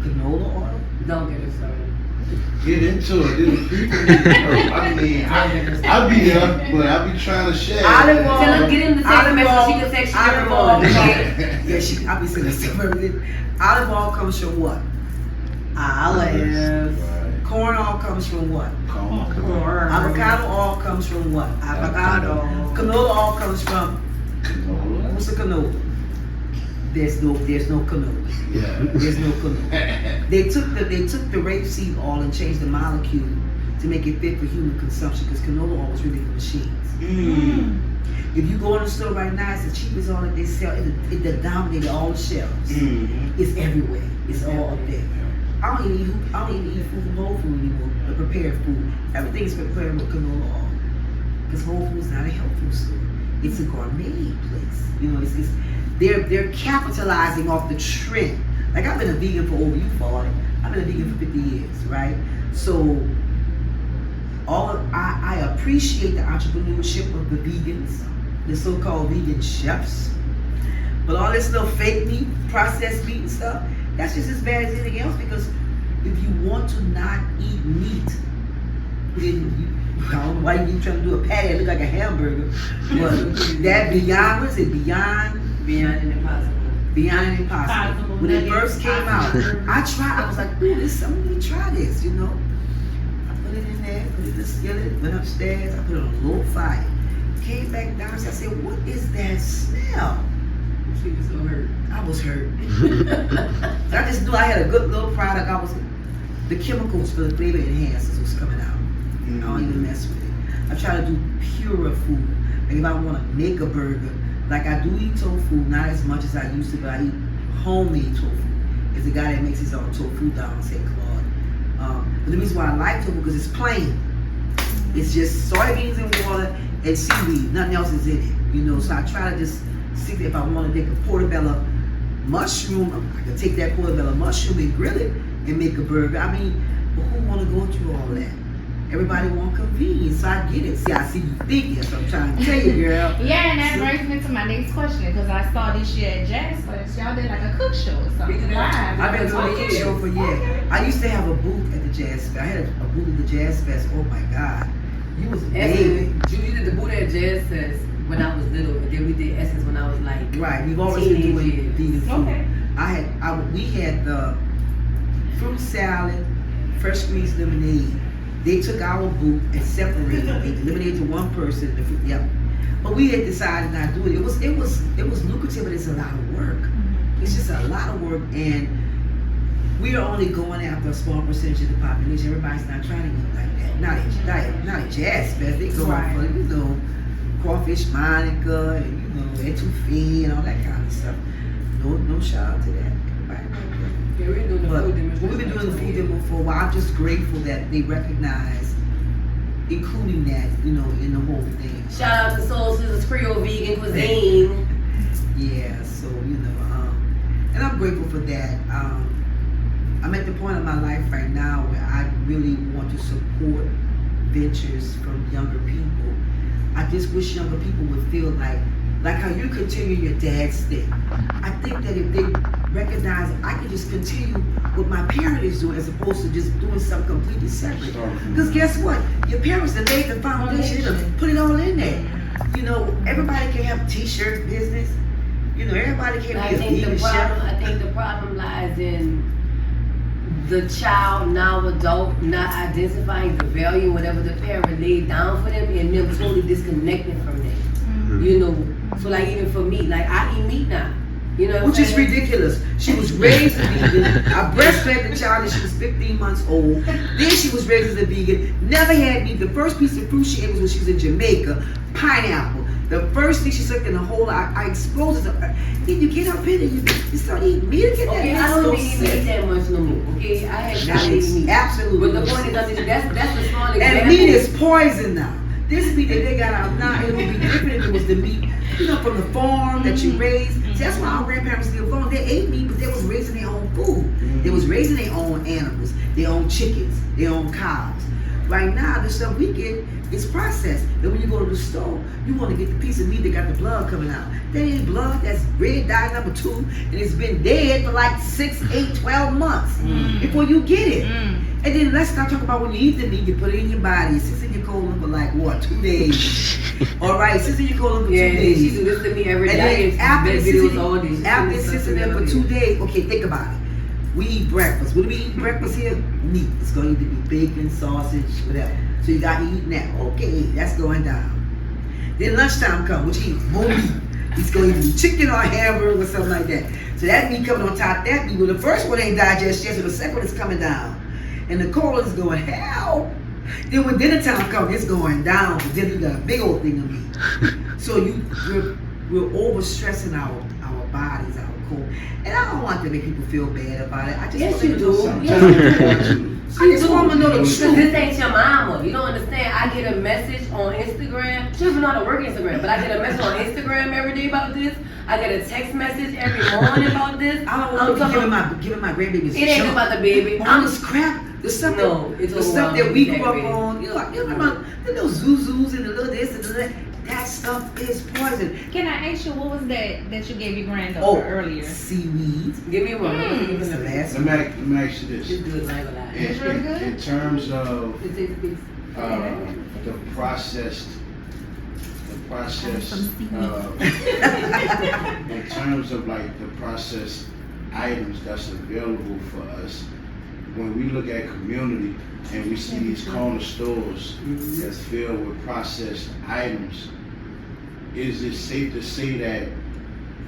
Speaker 2: Canola oil?
Speaker 3: Don't get us started.
Speaker 1: Get into it. I mean, I be there, but I be trying to share.
Speaker 2: Olive oil.
Speaker 3: Tell her, get him the text message. She can text you every morning.
Speaker 2: Yeah, I be saying that stuff every day. Olive oil comes from what? Olives.
Speaker 1: Right.
Speaker 2: Corn oil comes from what?
Speaker 1: Corn.
Speaker 2: Avocado oil comes from what? Avocado. Canola oil comes from? What's a canola? There's no canola.
Speaker 1: Yeah.
Speaker 2: There's no canola. They took the rapeseed oil and changed the molecule to make it fit for human consumption because canola oil was really for machines. If you go in the store right now, it's the cheapest oil that they sell. It dominated all the shelves. It's everywhere. It's all up there. I don't even eat food from Whole Food anymore. The prepared food. Everything is prepared with canola oil. Because Whole Food is not a health food store. It's a gourmet place. They're capitalizing off the trend. Like I've been a vegan for over 40. I've been a vegan for 50 years, right? So I appreciate the entrepreneurship of the vegans, the so-called vegan chefs. But all this little fake meat, processed meat and stuff, that's just as bad as anything else because if you want to not eat meat, then I don't know why you keep trying to do a patty that look like a hamburger. But that Beyond, what is it?
Speaker 3: Beyond Impossible.
Speaker 2: Beyond Impossible. When it first came out, I was like, ooh, let me try this, But put it in there, put it in the skillet, went upstairs, I put it on a low fire. Came back downstairs, I said, what is that smell?
Speaker 3: She was so hurt.
Speaker 2: I was hurt. I just knew I had a good little product. The chemicals for the flavor enhancers was coming out. I don't even mess with it. I try to do purer food. Like if I want to make a burger, like I do eat tofu, not as much as I used to, but I eat homemade tofu. There's a guy that makes his own tofu down in St. Claude. But the reason why I like tofu because it's plain. It's just soybeans and water and seaweed. Nothing else is in it. You know, so I try to just see if I want to take a portobello mushroom, I can take that portobello mushroom and grill it and make a burger. I mean, but who want to go through all that? Everybody want convenience, so I get it. See, I see you thinking, so I'm trying to tell you, girl.
Speaker 4: Yeah, and that brings me to my next question because I saw this year at Jazz Fest, y'all did like a cook show or something. Live.
Speaker 2: I've been doing a cook show for years. I used to have a booth at the Jazz Fest. I had a booth at the Jazz Fest. Oh my God, you was amazing.
Speaker 3: You did the booth at Jazz Fest when I was little, and then we did Essence when I was like
Speaker 2: right. We've always been doing vegan food.
Speaker 4: Okay.
Speaker 2: We had the fruit salad, fresh squeezed lemonade. They took our booth and separated it. They eliminated to one person. But we had decided not to do it. It was lucrative, but it's a lot of work. It's just a lot of work, and we are only going after a small percentage of the population. Everybody's not trying to eat like that. Not at Jazz Fest. They go for crawfish Monica and etouffee and all that kind of stuff. No shout out to that. But we've been doing the food demo for a while. I'm just grateful that they recognize including that, in the whole thing.
Speaker 3: Shout out to Soul Sisters Creole Vegan Cuisine.
Speaker 2: Yeah, so and I'm grateful for that. I'm at the point of my life right now where I really want to support ventures from younger people. I just wish younger people would feel like how you continue your dad's thing. I think that if they recognize I can just continue what my parent is doing as opposed to just doing something completely separate. Because guess what? Your parents have laid the foundation, put it all in there. Everybody can have a t-shirt business. Everybody can be a vegan chef.
Speaker 3: I think the problem lies in the child, now adult, not identifying the value, whatever the parent laid down for them, and them totally disconnecting from them. So like even for me, like I eat meat now.
Speaker 2: Which is ridiculous. She was raised a vegan. I breastfed the child when she was 15 months old. Then she was raised as a vegan. Never had meat. The first piece of fruit she ate was when she was in Jamaica. Pineapple. The first thing she sucked in the whole, I exposed it to her. Then you get up in and you start eating meat again.
Speaker 3: Okay, I don't eat meat that much no more. Okay, I had not eaten meat.
Speaker 2: Absolutely.
Speaker 3: But the point is, that's the small example.
Speaker 2: And meat is poison now. This meat that they got out now, it would be different if it was the meat, from the farm that you raised. See, that's why our grandparents still farm. They ate meat, but they was raising their own food. They was raising their own animals, their own chickens, their own cows. Right now, the stuff we get is processed. And when you go to the store, you want to get the piece of meat that got the blood coming out. That ain't blood, that's red dye number 2, and it's been dead for like 6, 8, 12 months before you get it. And then let's not talk about when you eat the meat, you put it in your body, it sits in your colon for like, 2 days. All right, it sits in your colon for 2 days.
Speaker 3: She do this to me every
Speaker 2: and
Speaker 3: day.
Speaker 2: Then after it sits in there for 2 days, okay, think about it. We eat breakfast. What do we eat breakfast here? Meat. It's going to either be bacon, sausage, whatever. So you got to eat that. Okay, that's going down. Then lunchtime comes, which eat more meat. It's going to be chicken or hamburger or something like that. So that meat coming on top of that meat. Well, the first one ain't digested yet, so the second one is coming down. And the colon is going, hell. Then when dinner time comes, it's going down. But then you got a big old thing of meat. So we're overstressing our bodies, our core. And I don't want to make people feel bad about it. I just
Speaker 3: yes, you do.
Speaker 2: I just want to know the truth.
Speaker 3: This ain't your mama. You don't understand. I get a message on Instagram. She doesn't know how to work Instagram, but I get a message on Instagram every day about this. I get a text message every morning about this.
Speaker 2: I don't want to be giving my grandbabies
Speaker 3: it ain't about the baby.
Speaker 2: I'm just crap. The stuff that we grew up on. You know the little zuzus and the little this and the that. That stuff is poison.
Speaker 4: Can I ask you, what was that you gave your granddaughter earlier?
Speaker 2: Seaweed.
Speaker 3: Give me one.
Speaker 1: Let me ask you this.
Speaker 3: It's good, like that.
Speaker 1: In terms of the processed, in terms of like the processed items that's available for us, when we look at community and we see these corner stores that's filled with processed items, is it safe to say that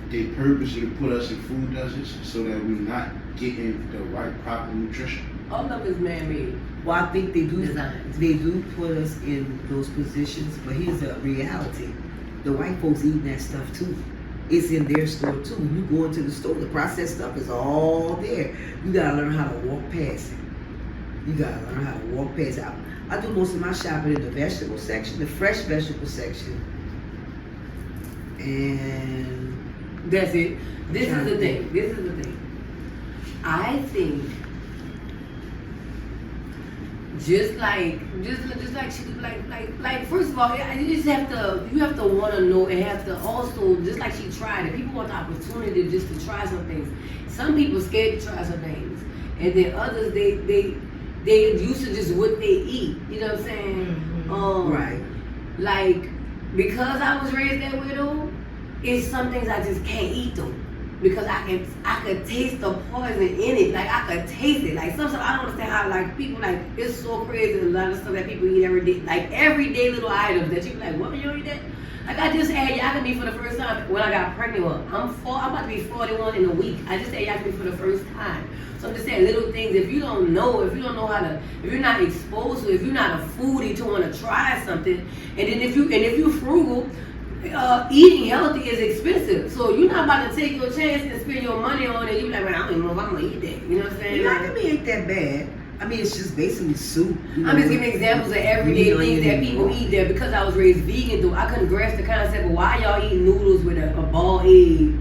Speaker 1: they purposely put us in food deserts so that we're not getting the right proper nutrition?
Speaker 3: All of it is man-made.
Speaker 2: Well, I think they do.
Speaker 3: Designs.
Speaker 2: They do put us in those positions, but here's the reality: the white folks eating that stuff too. It's in their store too. When you go into the store, the processed stuff is all there. You gotta learn how to walk past it. You gotta learn how to walk past it. I do most of my shopping in the vegetable section, the fresh vegetable section, and
Speaker 3: That's it. This is the thing. I think just like she like first of all, you just have to want to know and have to also, just like she tried it. People want the opportunity just to try some things. Some people scared to try some things, and then others they used to just what they eat. You know what I'm saying?
Speaker 2: right.
Speaker 3: Like, because I was raised that way though, it's some things I just can't eat though. Because I could taste the poison in it. Like, I could taste it. Like, sometimes I don't understand how, like, people, like, it's so crazy, a lot of stuff that people eat every day. Like, everyday little items that you be like, what, you don't eat that? Like, I just had yakami for the first time when I got pregnant. Well, I'm about to be 41 in a week. I just had yakami for the first time. So I'm just saying little things. If you don't know how to, if you're not exposed to it, if you're not a foodie to want to try something, and then if you're frugal, eating healthy is expensive, so you're not about to take your chance and spend your money on it. You're like, well, I don't even know if I'm gonna eat that. You know what I'm saying?
Speaker 2: Yakami ain't that bad. I mean, it's just basically soup.
Speaker 3: I'm just giving examples of everyday things that people eat there. Because I was raised vegan, though, I couldn't grasp the concept of why y'all eating noodles with a ball egg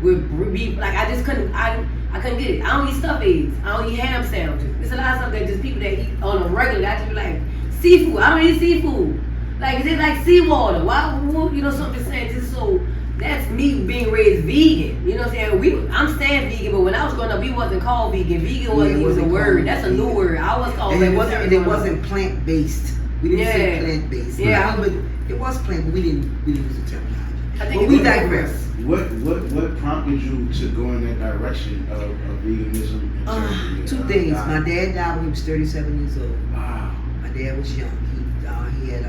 Speaker 3: with beef. Like, I just couldn't. I couldn't get it. I don't eat stuffed eggs. I don't eat ham sandwiches. There's a lot of stuff that just people that eat on a regular. I just be like, seafood. I don't eat seafood. Like, is it like seawater? Why, you know, something saying just so, that's me being raised vegan. You know what I'm saying? I'm staying vegan, but when I was growing up, we wasn't called vegan. Vegan wasn't even a word. That's a new word. I was called vegan.
Speaker 2: And it wasn't plant-based. We didn't say plant-based.
Speaker 3: Yeah.
Speaker 2: But it was plant, but we didn't use the terminology.
Speaker 3: I think
Speaker 2: but we digress.
Speaker 1: What prompted you to go in that direction of veganism?
Speaker 2: Two things. My dad died when he was 37 years old.
Speaker 1: Wow.
Speaker 2: My dad was young. He had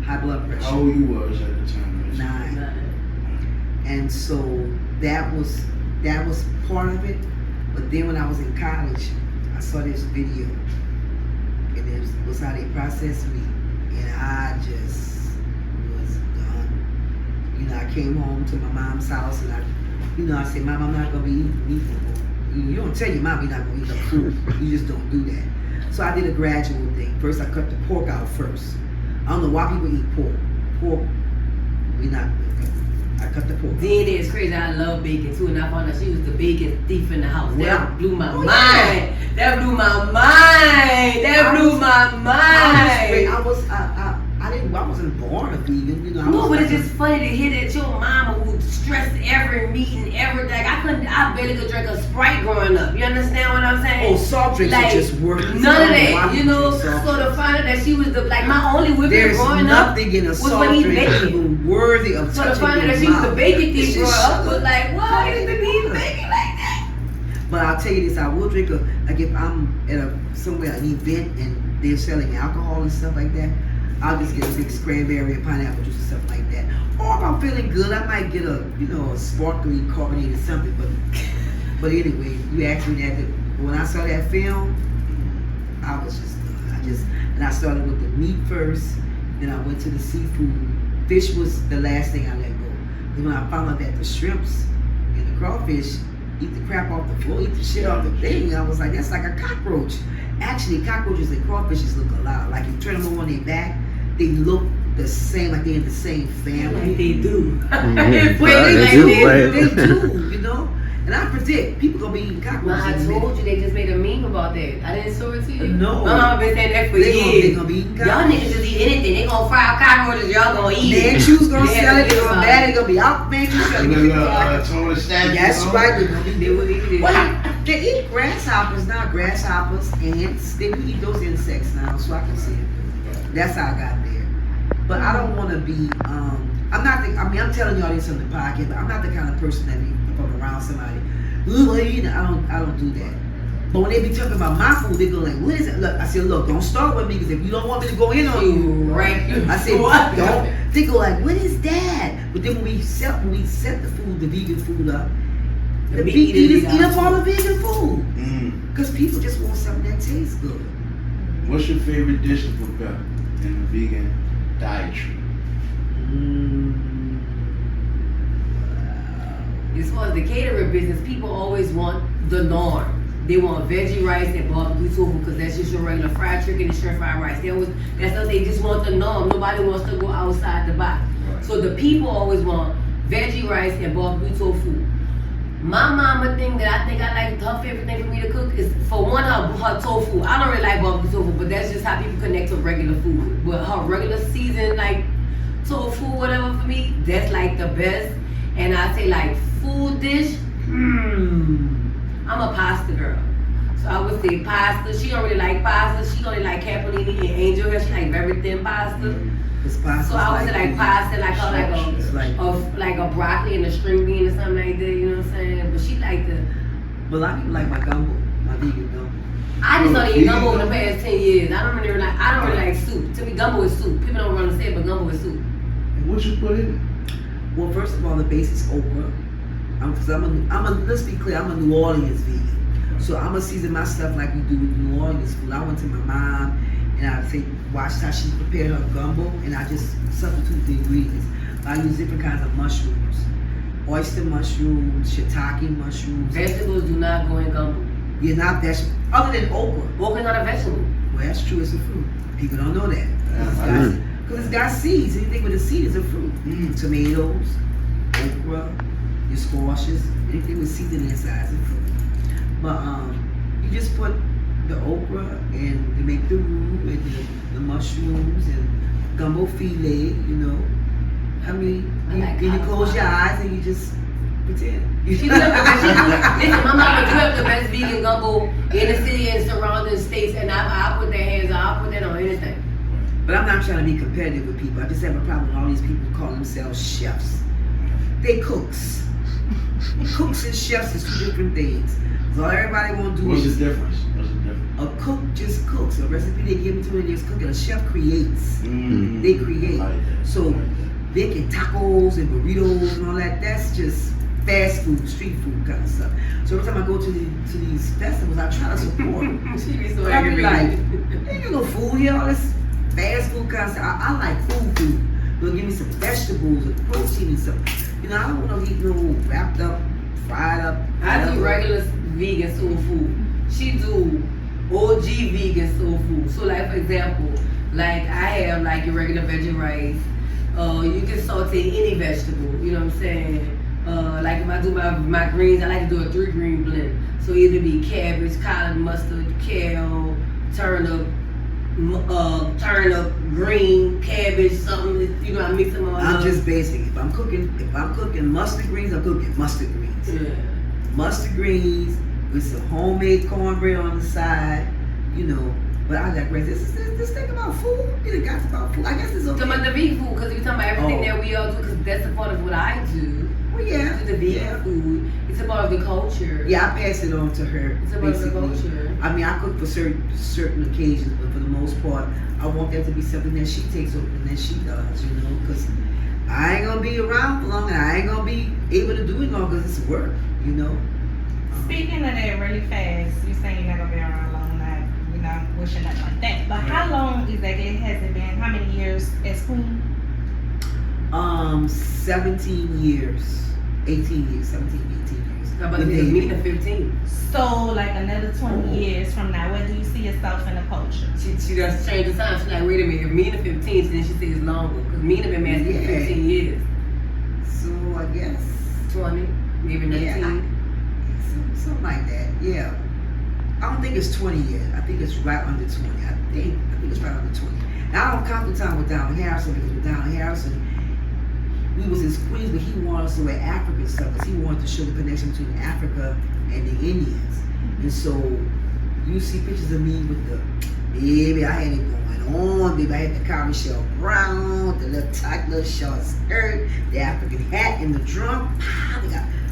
Speaker 2: high blood pressure.
Speaker 1: How old you was at the time?
Speaker 2: 9. And so that was part of it. But then when I was in college, I saw this video, and it was how they processed meat, and I just was done. You know, I came home to my mom's house, and I said, Mom, I'm not gonna be eating meat no more. You don't tell your mom you're not gonna eat no food. You just don't do that. So I did a gradual thing. First, I cut the pork out first. I don't know why people eat pork. I cut the pork.
Speaker 3: DNA is crazy. I love bacon too, and I found out she was the bacon thief in the house.
Speaker 2: Well,
Speaker 3: that blew my mind.
Speaker 2: Yeah.
Speaker 3: That blew my mind. That blew my mind.
Speaker 2: I wasn't born a vegan, you know.
Speaker 3: No, but it's just funny to hear that your mama would stress every meeting, every day. I barely could drink a Sprite growing up. You understand what I'm saying?
Speaker 2: Oh, soft drinks are just worse.
Speaker 3: None of that, you know. So to find out that she was my only whipping growing up
Speaker 2: nothing in a
Speaker 3: was
Speaker 2: soft
Speaker 3: when he
Speaker 2: drink
Speaker 3: bacon.
Speaker 2: even worthy of
Speaker 3: So to
Speaker 2: touching
Speaker 3: find out
Speaker 2: your
Speaker 3: that she was
Speaker 2: mouth.
Speaker 3: the bacon thief
Speaker 2: It's
Speaker 3: growing
Speaker 2: just
Speaker 3: up was like, why is the eating bacon like that?
Speaker 2: But I'll tell you this, I will drink like if I'm at somewhere, an event, and they're selling alcohol and stuff like that, I'll just get a big cranberry and pineapple juice and stuff like that. Or if I'm feeling good, I might get a sparkly carbonated something. But anyway, you asked me that. When I saw that film, I was just done. And I started with the meat first, then I went to the seafood. Fish was the last thing I let go. Then when I found out that the shrimps and the crawfish eat the crap off the floor, eat the shit off the thing, I was like, that's like a cockroach. Actually, cockroaches and crawfishes look a lot. Like if you turn them on their back, they look the same, like they're in the same family.
Speaker 3: Like they do.
Speaker 2: They do, you know? And I predict people gonna be eating cockroaches.
Speaker 3: I told you they just made a meme about that. I didn't show it to you.
Speaker 2: No.
Speaker 3: I've been saying that for
Speaker 2: They
Speaker 3: years.
Speaker 2: gonna be eating
Speaker 3: Y'all
Speaker 2: cockroaches.
Speaker 3: niggas just eat anything. They gonna fry up cockroaches. Y'all gonna eat it.
Speaker 2: Man, choose gonna
Speaker 3: Yeah,
Speaker 2: sell it. They're
Speaker 3: it's
Speaker 2: gonna
Speaker 3: fine.
Speaker 2: bad. They're gonna be out. Man, you selling it.
Speaker 1: Total statue.
Speaker 2: That's right. They're gonna be
Speaker 3: They would eat it.
Speaker 2: Well, they eat grasshoppers now. Grasshoppers, ants. They do eat those insects now, so I can see it. That's how I got there. But I don't want to be. I'm telling y'all this on the podcast, but I'm not the kind of person that if I'm around somebody, I don't do that. But when they be talking about my food, they go like, what is it? Look, I said, look, don't start with me, because if you don't want me to go in on you,
Speaker 3: Right.
Speaker 2: I said, what? Don't. They go like, what is that? But then when we set the food, the vegan food up, the meat eaters eat up all the vegan food. Because people just want something that tastes good.
Speaker 1: What's your favorite dish to prepare in the vegan dietary?
Speaker 3: As far as the catering business, people always want the norm. They want veggie rice and barbecue tofu because that's just your regular fried chicken and shrimp fried rice. They just want the norm. Nobody wants to go outside the box.
Speaker 1: Right.
Speaker 3: So the people always want veggie rice and barbecue tofu. My mama thing that I think I like, her favorite thing for me to cook is, for one, her tofu. I don't really like barbecue tofu, but that's just how people connect to regular food. But her regular seasoned like tofu, whatever, for me, that's like the best. And I say like food dish, I'm a pasta girl. So I would say pasta. She don't really like pasta. She only like capellini and angel hair. She like very thin pasta. So I would say like pasta, like a broccoli and a string bean or something like that. You know what I'm saying? But she like the.
Speaker 2: But a lot of people like my gumbo, my vegan gumbo.
Speaker 3: I just don't eat gumbo in the past 10 years. I don't really like soup. To me, gumbo is soup. People don't understand, but gumbo is soup.
Speaker 1: And what you put in it?
Speaker 2: Well, first of all, the base is okra. Let's be clear, I'm a New Orleans vegan. So I'm gonna season my stuff like we do with New Orleans food. I went to my mom and I say, watched how she prepared her gumbo, and I just substitute the ingredients. I use different kinds of mushrooms, oyster mushrooms, shiitake mushrooms.
Speaker 3: Vegetables do not go in gumbo.
Speaker 2: You're not vegetable, other than okra.
Speaker 3: Okra not a vegetable.
Speaker 2: Well, that's true, it's a fruit. People don't know that. Because it's got seeds. Anything with a seed is a fruit. Tomatoes, okra, your squashes, anything with seeds in the inside is a fruit. But you just put the okra and you make the roux and the mushrooms and gumbo filet, you know. I mean, you close your eyes and you just pretend.
Speaker 3: Listen, my mama do have the best vegan gumbo in the city and surrounding states, and I put their hands on. I put that on anything.
Speaker 2: But I'm not trying to be competitive with people. I just have a problem with all these people calling themselves chefs. They cooks. Cooks and chefs is two different things. So all everybody want to do
Speaker 1: What's
Speaker 2: is...
Speaker 1: the difference?
Speaker 2: A cook just cooks. A recipe they give to and just cook it. A chef creates. They create. So baking tacos and burritos and all that, that's just fast food, street food kind of stuff. So every time I go to these festivals, I try to support them.
Speaker 3: She be so
Speaker 2: I be like,
Speaker 3: aggravated.
Speaker 2: ain't no food here, all this fast food kind of stuff. I like food. They'll give me some vegetables and protein and stuff. You know, I don't want to eat no wrapped up, fried up.
Speaker 3: I do regular vegan soul food. She do OG vegan soul food. So like, for example, like I have like your regular veggie rice. You can saute any vegetable, you know what I'm saying? Like if I do my greens, I like to do a 3-green blend. So either be cabbage, collard mustard, kale, turnip, green, cabbage, something. You know, I mix them all up.
Speaker 2: I'm just basic. If I'm cooking mustard greens, I'm cooking mustard greens.
Speaker 3: Yeah.
Speaker 2: Mustard greens with some homemade cornbread on the side, you know. But I digress. This thing about food, it got about food. I guess it's okay.
Speaker 3: Talking about the vegan food, because you're talking about everything that we all do, because that's a part of what I do.
Speaker 2: Well, yeah.
Speaker 3: Do the vegan food. It's a part of the culture.
Speaker 2: Yeah, I pass it on to her.
Speaker 3: It's a part of the culture.
Speaker 2: I mean, I cook for certain occasions, but for the most part, I want that to be something that she takes over and that she does, you know, because I ain't gonna be around for long, and I ain't gonna be able to do it long because it's work, you know.
Speaker 4: Speaking of that really fast, you saying you're not gonna be around long, you're not wishing nothing like that. But how long exactly has it been? How many years as queen?
Speaker 2: 17 years. 18 years, 17, 18 years.
Speaker 3: How about me at 15?
Speaker 4: So like another 20 years from now, where do you see yourself in the culture?
Speaker 3: She does change the time. She's like, wait a minute, if me at 15, then she says longer. Because me have been married for 15 years.
Speaker 2: So I guess
Speaker 3: 20, maybe 19.
Speaker 2: Yeah, something like that. Yeah. I don't think it's 20 yet. I think it's right under 20. I think it's right under 20. Now I don't count the time with Donald Harrison, because with Donald Harrison, we was his queens, but he wanted us to wear African stuff because he wanted to show the connection between Africa and the Indians. And so you see pictures of me with the baby, I had it going on, baby. I had the Carrie Michelle Brown, the little tight little short skirt, the African hat in the drum.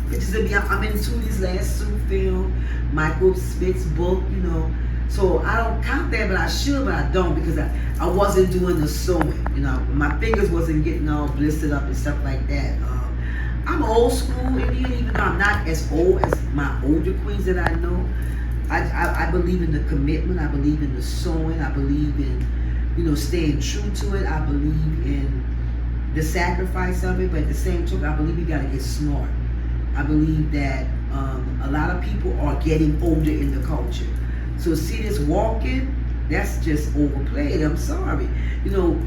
Speaker 2: pictures of me. I'm in Tootie's last suit film, Michael Spitz's book, you know. So I don't count that, but I should, but I don't because I wasn't doing the sewing. You know, my fingers wasn't getting all blistered up and stuff like that. I'm old school Indian, even though I'm not as old as my older queens that I know. I believe in the commitment. I believe in the sewing. I believe in, you know, staying true to it. I believe in the sacrifice of it, but at the same time, I believe you gotta get smart. I believe that a lot of people are getting older in the culture. So see this walking, that's just overplayed. I'm sorry. You know,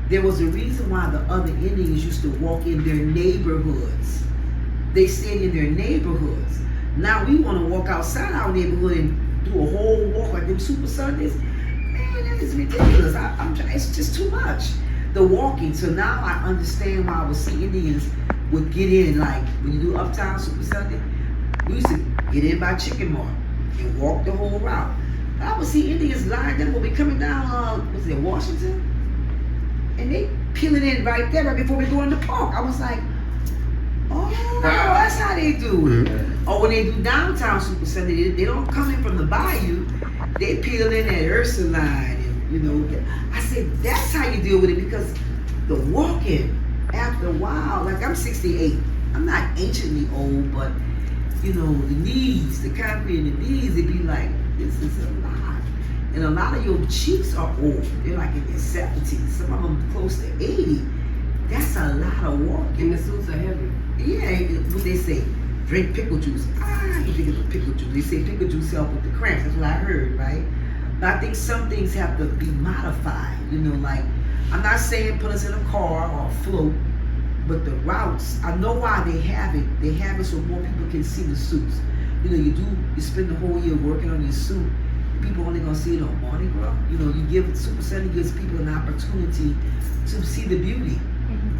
Speaker 2: there was a reason why the other Indians used to walk in their neighborhoods. They stayed in their neighborhoods. Now we want to walk outside our neighborhood and do a whole walk like them Super Sundays. Man, that is ridiculous. It's just too much. The walking. So now I understand why I would see Indians would get in, like when you do Uptown Super Sunday, we used to get in by Chicken Mart and walk the whole route. I would see Indians lined up when we coming down, was it Washington? And they peeling in right there right before we go in the park. I was like, oh, that's how they do it. Mm-hmm. Or when they do downtown Super Sunday, they don't come in from the bayou. They peel in at Ursuline, and you know. I said that's how you deal with it because the walking after a while, like I'm 68. I'm not anciently old, but you know the knees, the concrete in the knees, it'd be like this is a lot. And a lot of your cheeks are old. They're like in their 70s. Some of them close to 80. That's a lot of walking.
Speaker 3: And the suits are heavy.
Speaker 2: Yeah, what they say, drink pickle juice. You think of pickle juice. They say pickle juice help with the cramps. That's what I heard, right? But I think some things have to be modified. You know, like, I'm not saying put us in a car or a float, but the routes, I know why they have it. They have it so more people can see the suits. You know, you spend the whole year working on your suit. People only gonna see it on Mardi Gras. You know, you give Super Sunday gives people an opportunity to see the beauty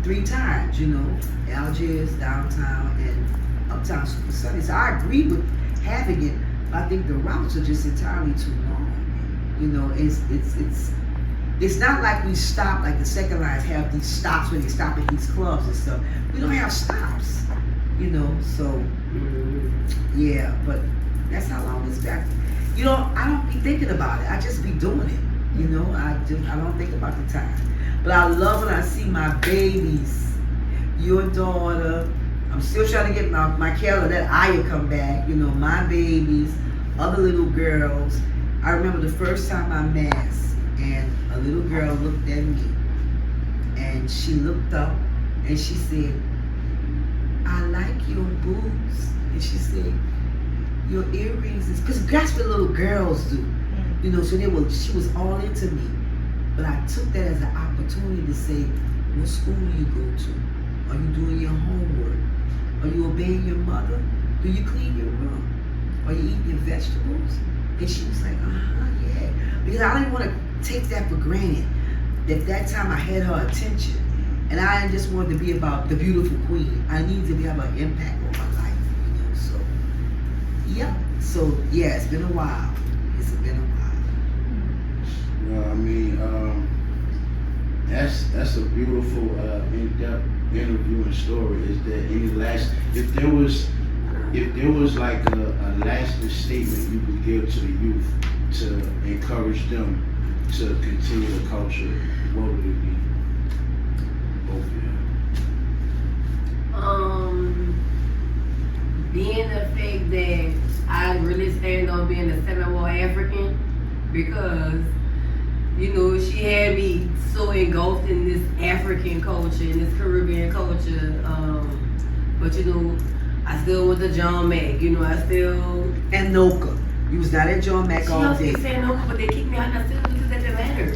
Speaker 2: 3 times. You know, Algiers, downtown, and Uptown Super Sunday. So I agree with having it. But I think the routes are just entirely too long. You know, it's not like we stop like the second lines have these stops when they stop at these clubs and stuff. We don't have stops. You know, so yeah. But that's how long it's back. You know, I don't be thinking about it. I just be doing it. You know, I don't think about the time. But I love when I see my babies, your daughter. I'm still trying to get my calendar, that Aya come back. You know, my babies, other little girls. I remember the first time I masked, and a little girl looked at me, and she looked up, and she said, "I like your boobs," and she said, "Your earrings is," because that's what little girls do, you know. So she was all into me, but I took that as an opportunity to say, "What school do you go to? Are you doing your homework? Are you obeying your mother? Do you clean your room? Are you eating your vegetables?" And she was like, yeah, because I didn't want to take that for granted. That time I had her attention, and I didn't just want to be about the beautiful queen. I needed to have an impact on my life, you know. So. Yep. So yeah, it's been a while. It's been a while.
Speaker 1: Well, I mean, that's a beautiful in-depth interview and story. Is there any last? If there was like a lasting statement you could give to the youth to encourage them to continue the culture, what would it be? Both of you.
Speaker 3: Being the fact that I really stand on being a 7-war African, because you know she had me so engulfed in this African culture, in this Caribbean culture. But you know, I still went to John Mack. You know, I still
Speaker 2: and Noka. You was not at John Mack all day.
Speaker 3: She saying Noka, but they kicked me out, and I still because that didn't matter.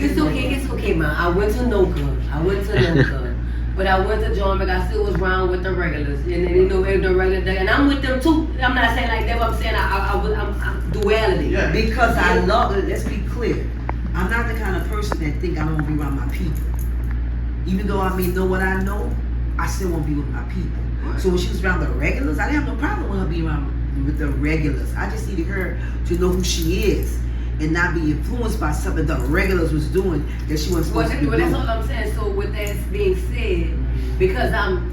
Speaker 3: It's okay, man. I went to Noka. But I went to John Mack. I still was around with the regulars, and then you know the regular day, and I'm with them too. I'm not saying like that, but I'm saying I'm duality.
Speaker 2: Yeah. Because I love it. Let's be clear. I'm not the kind of person that think I don't want to be around my people. Even though I may know what I know, I still want to be with my people. Right. So when she was around the regulars, I didn't have no problem with her being around with the regulars. I just needed her to know who she is and not be influenced by something the regulars was doing that she wasn't supposed to be doing.
Speaker 3: That's all I'm saying. So with that being said, because I'm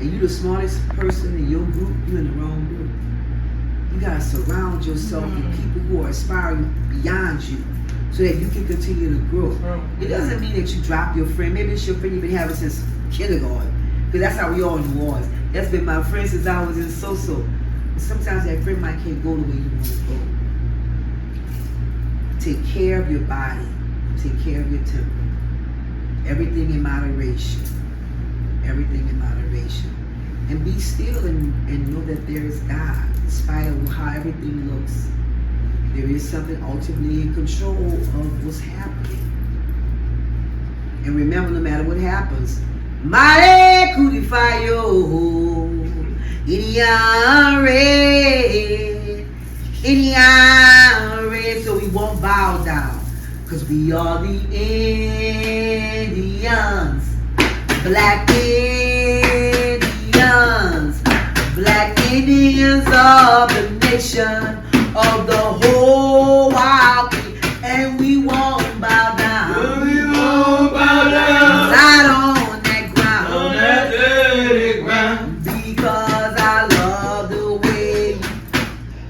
Speaker 2: and you the smartest person in your group, you in the wrong group. You gotta surround yourself with people who are aspiring beyond you so that you can continue to grow. It doesn't mean that you drop your friend. Maybe it's your friend you've been having since kindergarten. Because that's how we all knew was. That's been my friend since I was in so-so. But sometimes that friend might can't go the way you want to go. Take care of your body. Take care of your temper. Everything in moderation. Everything in moderation. And be still and know that there is God. In spite of how everything looks, there is something ultimately in control of what's happening. And remember, no matter what happens, Mare Kudifayo, Inyare, so we won't bow down, because we are the Indians, Black Indians, Black Indians of the nation, of the whole wild, and we won't bow down.
Speaker 1: We won't bow down.
Speaker 2: Not on that ground.
Speaker 1: On that dirty ground.
Speaker 2: Because I love the way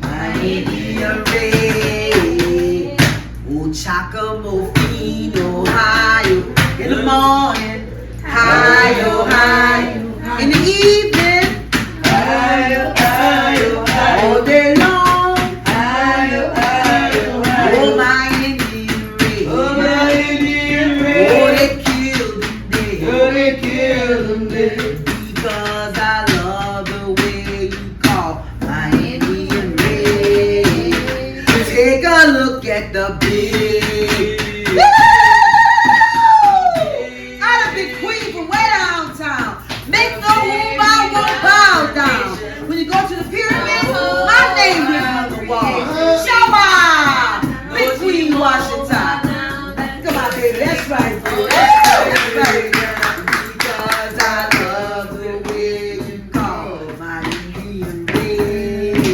Speaker 2: my Indian race. Oh, Chakamofino, Ohio. In the morning, Ohio, Ohio. In the evening, Ohio, Ohio, Ohio. All day long, Ohio, Ohio, Ohio. Oh, my Indian race. Oh, my Indian race. Oh, they killed them dead. Oh, they killed them dead. Because I love the way you call my Indian race. Take a look at the big. Woo! I done been queen from way downtown. Make no move, I won't bow down. When you go to the pyramids, my name is on the wall. Showa! Big Queen Washitaw. Come on, baby, that's right, baby. That's right. Because I love the way you call my Indian race.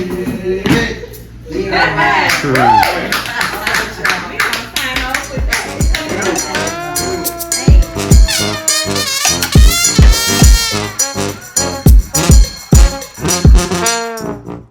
Speaker 2: Yeah.